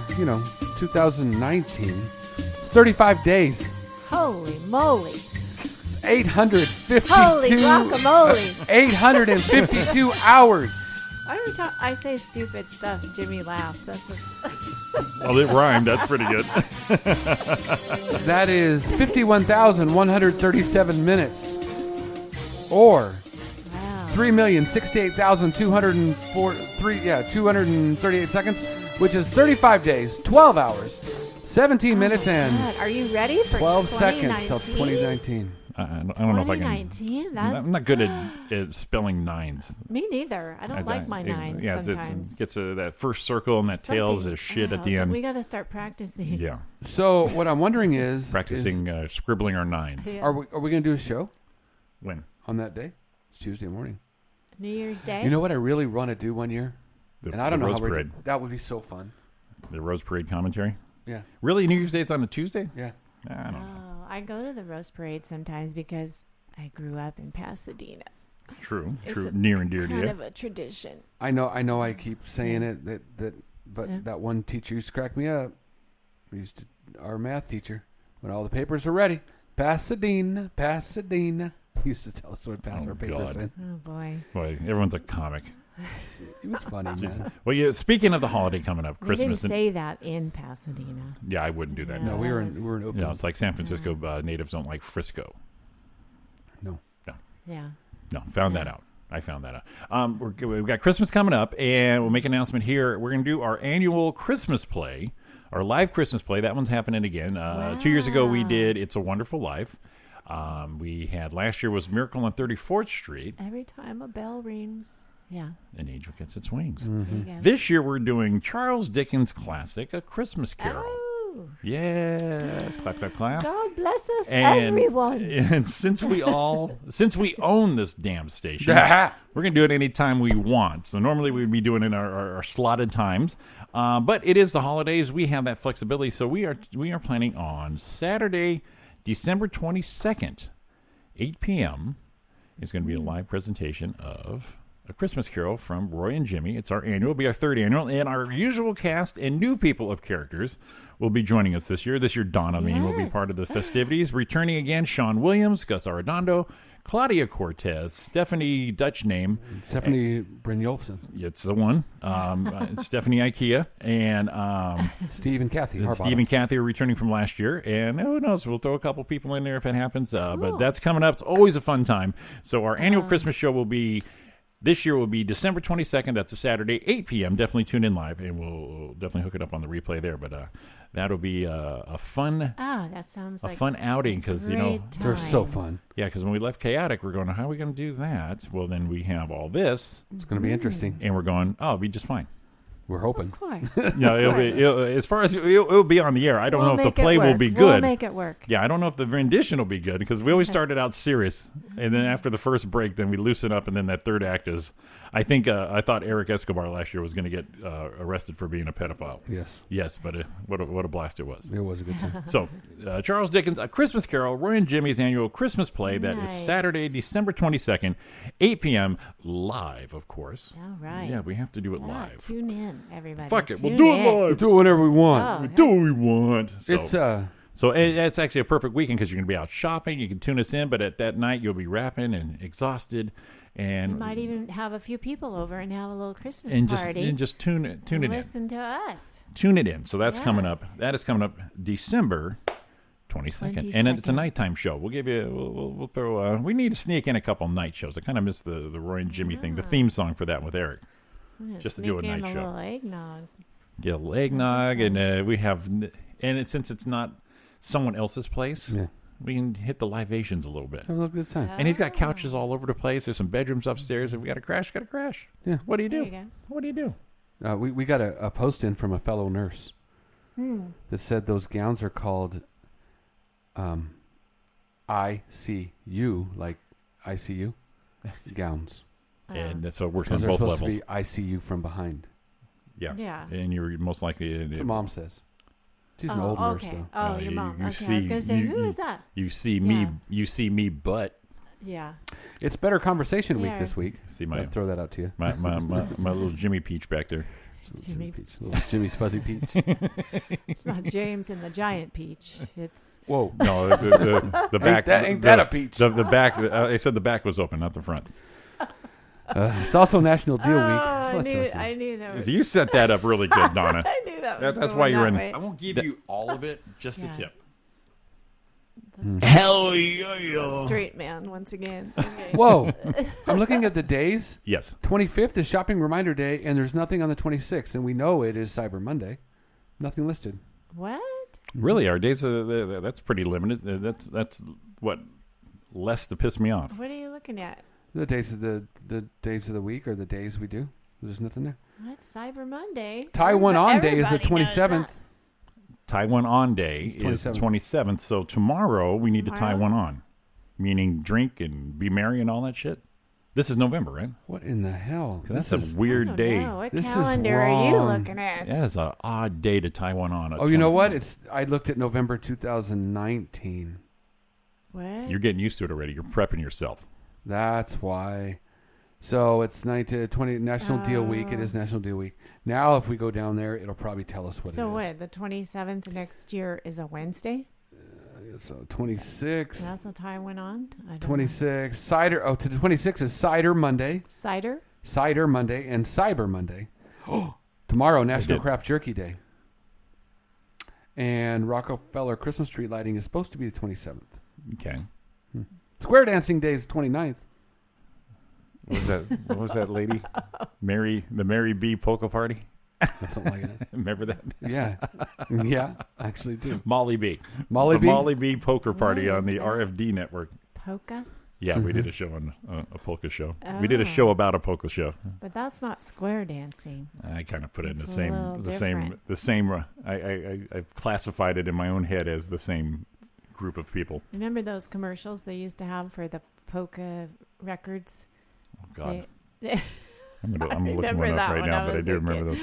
2019. It's 35 days. Holy moly. It's 852. Holy guacamole. 852 hours. Why do we talk? I say stupid stuff. Jimmy laughs. That's Well, it rhymed. That's pretty good. That is 51,137 minutes. Or 3,068,238 seconds, which is 35 days, 12 hours, 17 minutes, and God. Are you ready for 12 seconds till 2019. I don't know if I can. 2019? I'm not good at spelling nines. Me neither. I don't like my nines sometimes. It gets that first circle and that tails is shit at the end. We got to start practicing. Yeah. So what I'm wondering is practicing scribbling our nines. Yeah. Are we going to do a show? When? On that day? It's Tuesday morning. New Year's Day? You know what I really want to do one year? And I don't know Rose how we're Parade. that would be so fun. The Rose Parade commentary? Yeah. Really? New Year's Day is on a Tuesday? Yeah. I don't know. I go to the Rose Parade sometimes because I grew up in Pasadena. True. It's Near and dear to kind you. of a tradition. I know I keep saying it but that one teacher used to crack me up. Our math teacher, when all the papers were ready, Pasadena. He used to tell us what pass our papers in. Oh boy. Boy, everyone's a comic. He was funny, man. Well, yeah. Speaking of the holiday coming up, We Christmas. didn't say that in Pasadena. Yeah, I wouldn't do that. No, we were in Oakland. Yeah, it's like San Francisco natives don't like Frisco. No. Yeah. No, found that out. I found that out. We've got Christmas coming up, and we'll make an announcement here. We're going to do our annual Christmas play, our live Christmas play. That one's happening again. 2 years ago, we did It's a Wonderful Life. We had last year was Miracle on 34th Street. Every time a bell rings. Yeah. An angel gets its wings. Mm-hmm. This year, we're doing Charles Dickens' classic, A Christmas Carol. Oh. Yes. Clap, clap, clap. God bless us, And- everyone. And since we own this damn station, we're going to do it anytime we want. So normally we'd be doing it in our slotted times. But it is the holidays. We have that flexibility. So we are planning on Saturday, December 22nd, 8 p.m. is going to be a live presentation of A Christmas Carol from Roy and Jimmy. It's our annual. It'll be our third annual. And our usual cast and new people of characters will be joining us this year. This year, Donna will be part of the festivities. Returning again, Sean Williams, Gus Arredondo, Claudia Cortez, Stephanie Dutch name. Stephanie Brynjolfsson. It's the one. Stephanie Ikea. And Steve and Kathy. Steve and Kathy are returning from last year. And who knows, we'll throw a couple people in there if it happens. But that's coming up. It's always a fun time. So our annual Christmas show will be... This year will be December 22nd. That's a Saturday, 8 p.m. Definitely tune in live, and we'll definitely hook it up on the replay there. But that'll be a fun, that sounds like fun outing because they're so fun. Yeah, because when we left Chaotic, we're going, how are we going to do that? Well, then we have all this. It's going to be interesting, and we're going, it'll be just fine. We're hoping. Of course. As far as it'll be on the air. I don't know if the play will be good. We'll make it work. Yeah, I don't know if the rendition will be good because we always started out serious, and then after the first break, then we loosen up, and then that third act is. I thought Eric Escobar last year was going to get arrested for being a pedophile. Yes, but what a blast it was. It was a good time. So, Charles Dickens, A Christmas Carol, Roy and Jimmy's annual Christmas play. That is Saturday, December 22nd, 8 p.m. live, of course. All right. Yeah, we have to do it live. Tune in, everybody. Fuck it, Tune we'll do in. it live. We'll do it whenever we want. We do what we want. So, So it's actually a perfect weekend because you're going to be out shopping. You can tune us in, but at that night you'll be rapping and exhausted. And You might even have a few people over and have a little Christmas party. And just tune it in. Listen to us. Tune it in. So that's coming up. That is coming up December 22nd. And it's a nighttime show. We'll give you, we'll throw, we need to sneak in a couple night shows. I kind of missed the Roy and Jimmy thing, the theme song for that with Eric. Just to do a night show. Little eggnog. Get a little eggnog, and we have, since it's not someone else's place, we can hit the libations a little bit. Have a good time. And he's got couches all over the place. There's some bedrooms upstairs. If we got to crash, got to crash. Yeah. What do you do? There you What do you do? We got a post in from a fellow nurse. that said those gowns are called ICU, like ICU gowns. And so it works on Because they're both supposed levels. to be ICU from behind. Yeah. Yeah. And you're most likely... That's what Mom says. She's an old nurse, though. Oh, your mom. Okay, I was going to say, who is that? You see me, but... Yeah. It's Better Conversation Week this week. See I'll throw that out to you. My little Jimmy Peach back there. Jimmy Peach. Little Jimmy's Fuzzy Peach. It's not James and the Giant Peach. It's... Whoa. No, the back... Ain't that a peach? The back... I said the back was open, not the front. It's also National Deal Week. I knew that was... You set that up really good, Donna. I knew that was That's going why you're that in... way. I won't give you all of it, just a tip. Hell yeah. Straight man, once again. Okay. Whoa. I'm looking at the days. Yes. 25th is Shopping Reminder Day, and there's nothing on the 26th, and we know it is Cyber Monday. Nothing listed. What? Really, our days, that's pretty limited. That's what, less to piss me off. What are you looking at? The days of the days of the week, or the days we do. There's nothing there. What? Cyber Monday? Taiwan On Day is the Everybody knows 27th. that. Taiwan On Day is the 27th, so tomorrow we need to Taiwan On, meaning drink and be merry and all that shit. This is November, right? What in the hell? That's a weird day. What This is calendar are you wrong. looking at? That is an odd day to Taiwan On. Oh, you know what? I looked at November 2019. What? You're getting used to it already. You're prepping yourself. That's why. So it's 20 National Deal Week. It is National Deal Week. Now, if we go down there, it'll probably tell us what it is. So what? The 27th next year is a Wednesday? So 26. That's the time went on? I don't 26. Cider. Oh, to the 26th is Cider Monday. Cider? Cider Monday and Cyber Monday. Tomorrow, National Craft Jerky Day. And Rockefeller Christmas tree lighting is supposed to be the 27th. Okay. Square Dancing Day is the 29th. What was that lady? The Mary B. Polka Party? Something like that. Remember that? Yeah. Yeah, I actually do. Molly B. Molly B? Molly B. Poker Party What on is the that? RFD network. Polka? Yeah, we did a show on a polka show. We did a show about a polka show. But that's not square dancing. I kind of put it in It's the same. I've classified it in my own head as the same group of people. Remember those commercials they used to have for the polka records? Oh God. I'm looking one up right now, but I do remember those.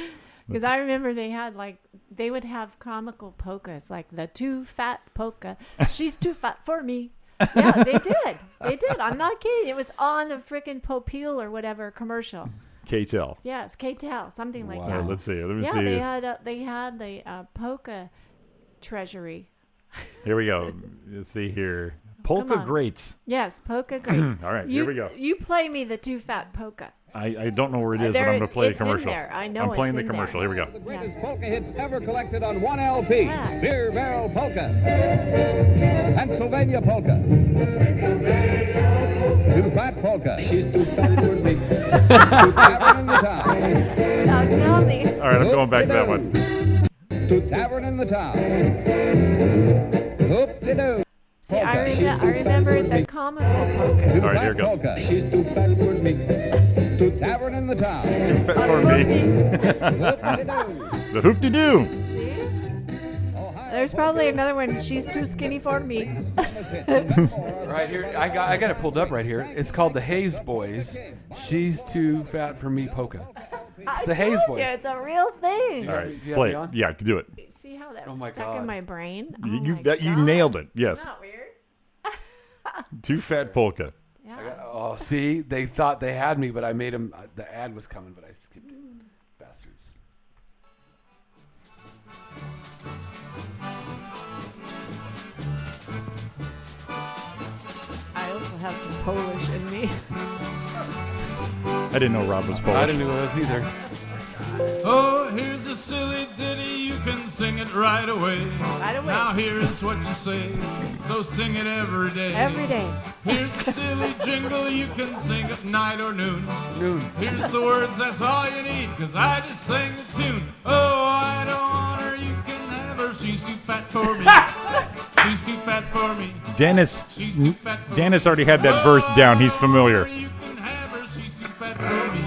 Because I remember they would have comical polkas, like the too fat polka. She's too fat for me. Yeah, they did. They did. I'm not kidding. It was on the freaking Popeel or whatever commercial. K-Tel. Yes, K-Tel, something like Wow. that. Let's see. Let me yeah, see. they had the polka treasury. Here we go. Let's see here. Polka Greats. Yes, polka greats. All right, here we go. You play me the too fat polka. I don't know where it is, but I'm going to play a it's in commercial. there. I know I'm it's playing the in commercial. there. Here we go. The greatest polka hits ever collected on one LP. Beer Barrel Polka. Pennsylvania Polka. Too Fat Polka. She's too fat for me. Too Tavern in the Town. Now tell me. All right, I'm going back to that one. To Tavern in the Town. Hoop-de-doo. See, I remember the comical polka. Too All right, here fat it goes. polka. She's too fat for me. To Tavern in the Town. Too fat for me. The hoop-de-doo. See? There's probably another one. She's too skinny for me. Right here, I got it pulled up right here. It's called the Hayes Boys. She's too fat for me polka. It's the Hayes Boys. It's a real thing. All right, You play have it. me Yeah, do it. See how that Oh was my stuck God. in my brain? Oh You my God. nailed it. Yes. Isn't that weird? Too Fat Polka. Yeah. Oh, see, they thought they had me, but I made them. The ad was coming, but I skipped it. Bastards. I also have some Polish in me. I didn't know Rob was Polish. I didn't know it was either. Oh, here's a silly ditty, you can sing it right away. Right away. Now here's what you say, so sing it every day. Every day. Here's a silly jingle, you can sing at night or noon. Here's the words, that's all you need, cause I just sang the tune. Oh, I don't want her, you can have her, she's too fat for me. She's too fat for me. Dennis She's too fat for Dennis already had that verse down. He's familiar. You can have her, she's too fat for me.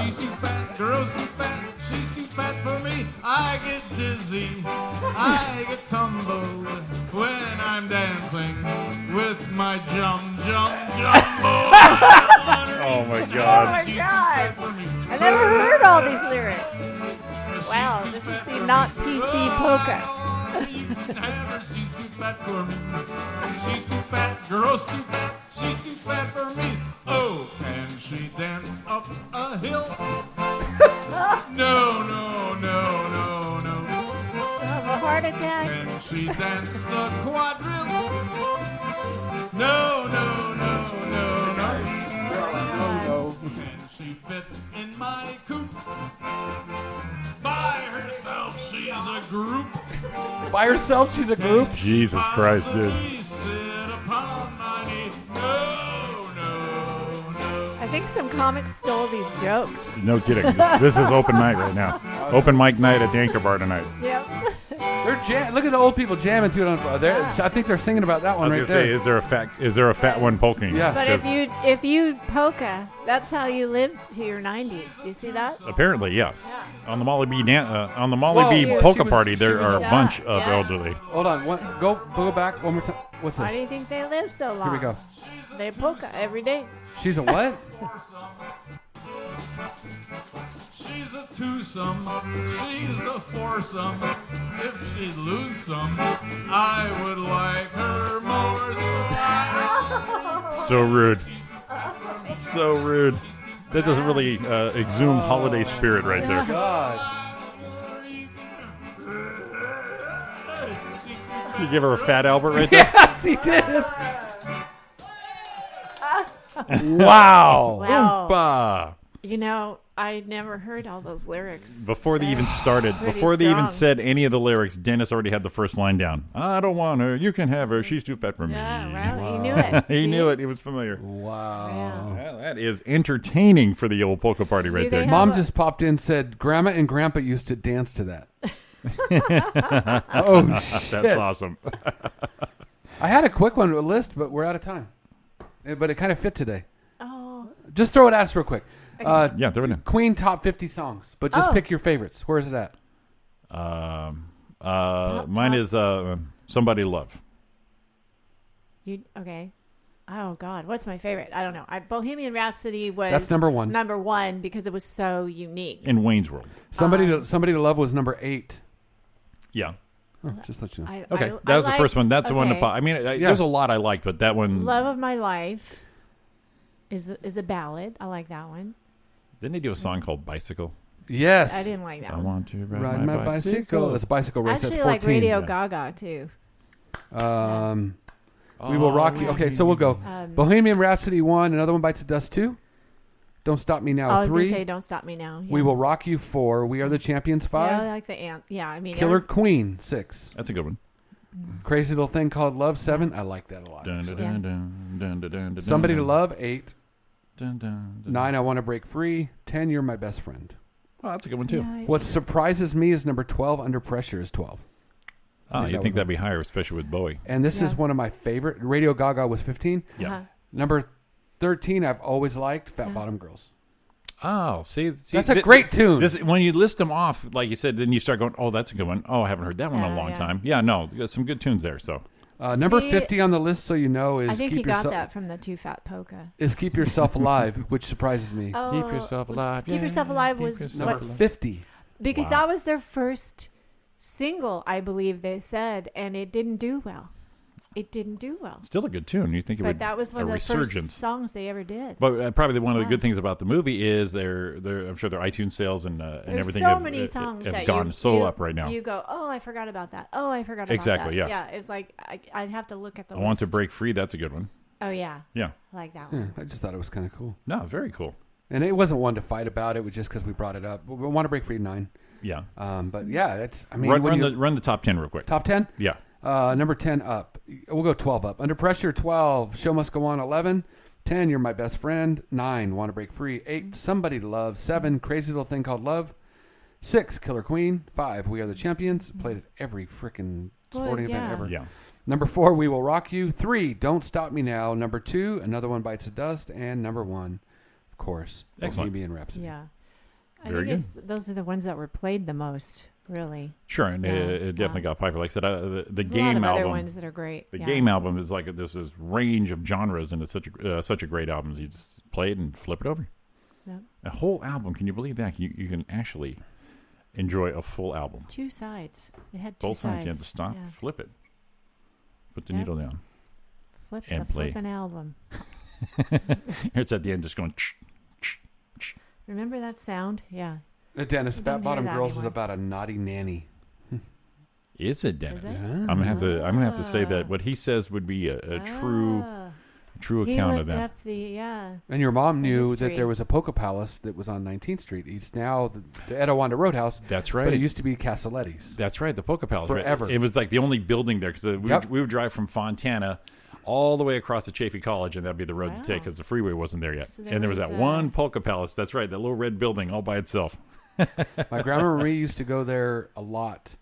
She's too fat, girl's too fat, she's too fat for me. I get dizzy, I get tumbled when I'm dancing with my jumbo. Oh my God. Oh my God. I never heard all these lyrics. Wow, this is the not PC polka. She's too fat for me. She's too fat. Girl's too fat. She's too fat for me. Oh, can she dance up a hill? No. Have a heart attack. Can she dance the quadrille? No. Can she fit in my coupe? By herself, she's a group. By herself, she's a group? Jesus Christ, dude. Sit upon my knee. I think some comics stole these jokes. No kidding. This is open mic right now. Open mic night at the Anchor Bar tonight. Yep. Look at the old people jamming to it. I think they're singing about that one right there. I was gonna say, is there a fat one polking? Yeah. But if you polka, that's how you lived to your 90s. Do you see that? Apparently, yeah. On the Molly B Whoa, polka party, there are a bunch of yeah. elderly. Hold on. Go back one more time. What's Why this? do you think they live so long? Here we go. They polka every day. She's a what? She's a twosome, she's a foursome. If she'd lose some, I would like her more. So rude. So rude. That doesn't really exhume holiday spirit right there. God. You give her a fat Albert right there? Yes, he did. Wow. Oompa. You know, I never heard all those lyrics. Before they even started, before they even said any of the lyrics, Dennis already had the first line down. I don't want her. You can have her. She's too fat for me. Yeah, well, he knew it. He knew it. He was familiar. Wow. Well, that is entertaining for the old polka party right there. Mom just popped in and said, Grandma and Grandpa used to dance to that. Oh, shit. That's awesome. I had a quick one, a list, but we're out of time. But it kind of fit today. Oh. Just throw it at us real quick. Yeah, throw it in. Queen top 50 songs, but just pick your favorites. Where is it at? Mine is Somebody Love. Okay. Oh God, what's my favorite? I don't know. Bohemian Rhapsody was That's number one. Number one because it was so unique. In Wayne's World. Somebody to Love was number 8. Yeah. Oh, just let you know. Okay, that was the first one. That's the one to pop. I mean, there's a lot I liked, but that one. Love of My Life is a ballad. I like that one. Didn't they do a song called Bicycle? Yes. I didn't like that I one. want to ride my bicycle. It's a bicycle race. I actually That's 14. like Radio Gaga too. We Will Rock You. Okay, so we'll go. Bohemian Rhapsody 1. Another One Bites the Dust 2. Don't Stop Me Now 3. I was going to say Don't Stop Me Now. Yeah. We Will Rock You 4. We Are the Champions 5. Yeah, I like the ant. Yeah, I mean. Killer Queen 6. That's a good one. Crazy Little Thing Called Love 7. I like that a lot. Somebody to Love 8. 9. I Want to Break Free. 10. You're My Best Friend. Oh, that's a good one too. What surprises me is number 12. Under Pressure is 12. You think that'd be higher, especially with Bowie. And this is one of my favorite. Radio Gaga was 15. Yeah. Number 13, I've always liked Fat Bottom Girls. Oh, see that's a great tune. When you list them off, like you said, then you start going, oh, that's a good one. Oh, I haven't heard that one in a long time. Yeah, no, there's some good tunes there. So number 50 on the list, so you know, is I think Keep he got Yourself, that from the Too Fat Polka. Is Keep Yourself Alive, which surprises me. Oh, Keep Yourself Alive. Keep Yourself Alive was number 50. Because that was their first single, I believe they said, and it didn't do well. It didn't do well. Still a good tune. You think it would? But that was one of the first songs they ever did. But probably one of the good things about the movie is I'm sure their iTunes sales and everything so many songs have that gone up right now. You go, oh, I forgot about that. Oh, I forgot about that. Exactly. Yeah. Yeah. It's like I'd have to look at the I list. Want to Break Free. That's a good one. Oh yeah. Yeah. I like that one. I just thought it was kind of cool. No, very cool. And it wasn't one to fight about. It was just because we brought it up. We Want to Break Free 9. Yeah. But yeah, that's. I mean, run the top 10 real quick. Top 10. Yeah. Number 10 up. We'll go 12 up. Under Pressure 12. Show Must Go On 11. 10. You're My Best Friend. 9. Want to Break Free. 8. Somebody to Love. 7. Crazy Little Thing Called Love. 6. Killer Queen. 5. We Are the Champions. Played at every freaking sporting event ever. Yeah. Number 4. We Will Rock You. 3. Don't Stop Me Now. Number 2. Another One Bites the Dust. And number 1, of course, Bohemian Rhapsody. Yeah. Very I think those are the ones that were played the most. Really. Sure, and it definitely got popular. Like I said, the There's game a lot of album. other ones that are great. The Yeah. game album is like this is range of genres, and it's such a great album. You just play it and flip it over. Yep. A whole album. Can you believe that? You can actually enjoy a full album. 2 sides. It had 2 Both sides. sides. You have to stop, Yeah. flip it, put the Yep. needle down, Flip and the play. flippin' album. It's at the end, just going. Remember that sound? Yeah. Dennis, You Fat don't Bottom hear that Girls is anymore. about a naughty nanny. Is it, Dennis? Is it? I'm gonna have to say that what he says would be a true He account of looked that. up the And your mom knew that history. there was a Polka Palace that was on 19th Street. It's now the Etiwanda Roadhouse. That's right. But it used to be Castelletti's. That's right, the Polka Palace. right? Forever. It was like the only building there because Yep. we would drive from Fontana all the way across to Chaffey College, and that'd be the road to take because the freeway wasn't there yet. So there and there was was, that one Polka Palace. That's right, that little red building all by itself. My grandma Marie used to go there a lot.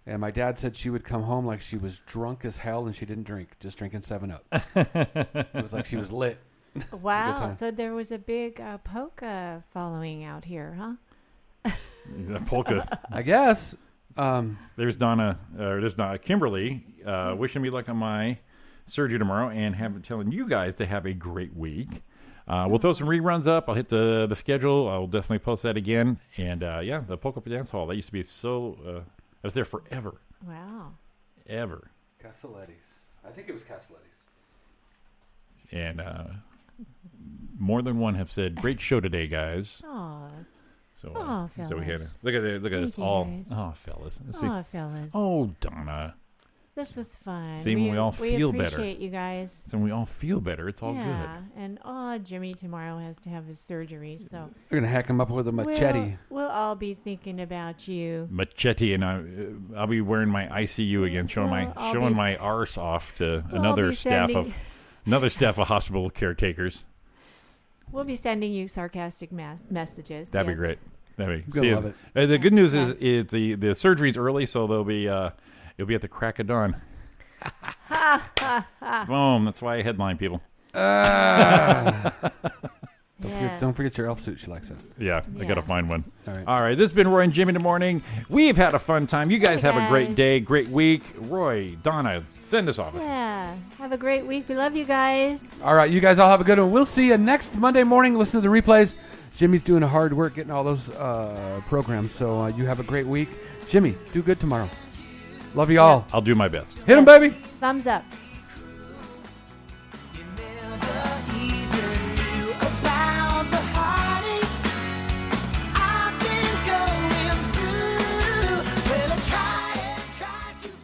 And my dad said she would come home like she was drunk as hell and she didn't drink, just drinking 7-Up. It was like she was lit. Good Wow. time. So there was a big polka following out here, huh? The polka. I guess. There's Donna. There's Kimberly wishing me luck on my surgery tomorrow and telling you guys to have a great week. We'll throw some reruns up. I'll hit the schedule. I'll definitely post that again. And the Polka Dance Hall. That used to be so. I was there forever. Wow. Ever. Castelletti's. I think it was Castelletti's. And more than one have said, "Great show today, guys." Aw. So, fellas. so we had look at this Thank you, all. guys. Oh, fellas. Oh, fellas. Oh, Donna. This was fun. See, when we all feel better. We appreciate you guys. So when we all feel better, it's all Yeah, and Jimmy tomorrow has to have his surgery, so They're going to hack him up with a machete. We'll all be thinking about you. good. Machete, and I'll be wearing my ICU again, showing my arse off to another staff of hospital caretakers. We'll be sending you sarcastic messages. That'd be yes. great. That'd be. You'll See, love it. The good news is the surgery's early, so they'll be you'll be at the crack of dawn. Boom! That's why I headline people. Don't forget your elf suit. She likes it. Yeah, I got to find one. All right. This has been Roy and Jimmy in the morning. We've had a fun time. You guys have a great guys. day, great week. Roy, Donna, send us off. Yeah. Have a great week. We love you guys. All right. You guys all have a good one. We'll see you next Monday morning. Listen to the replays. Jimmy's doing a hard work getting all those programs. So you have a great week. Jimmy, do good tomorrow. Love you all. I'll do my best. Hit him, baby. Thumbs up.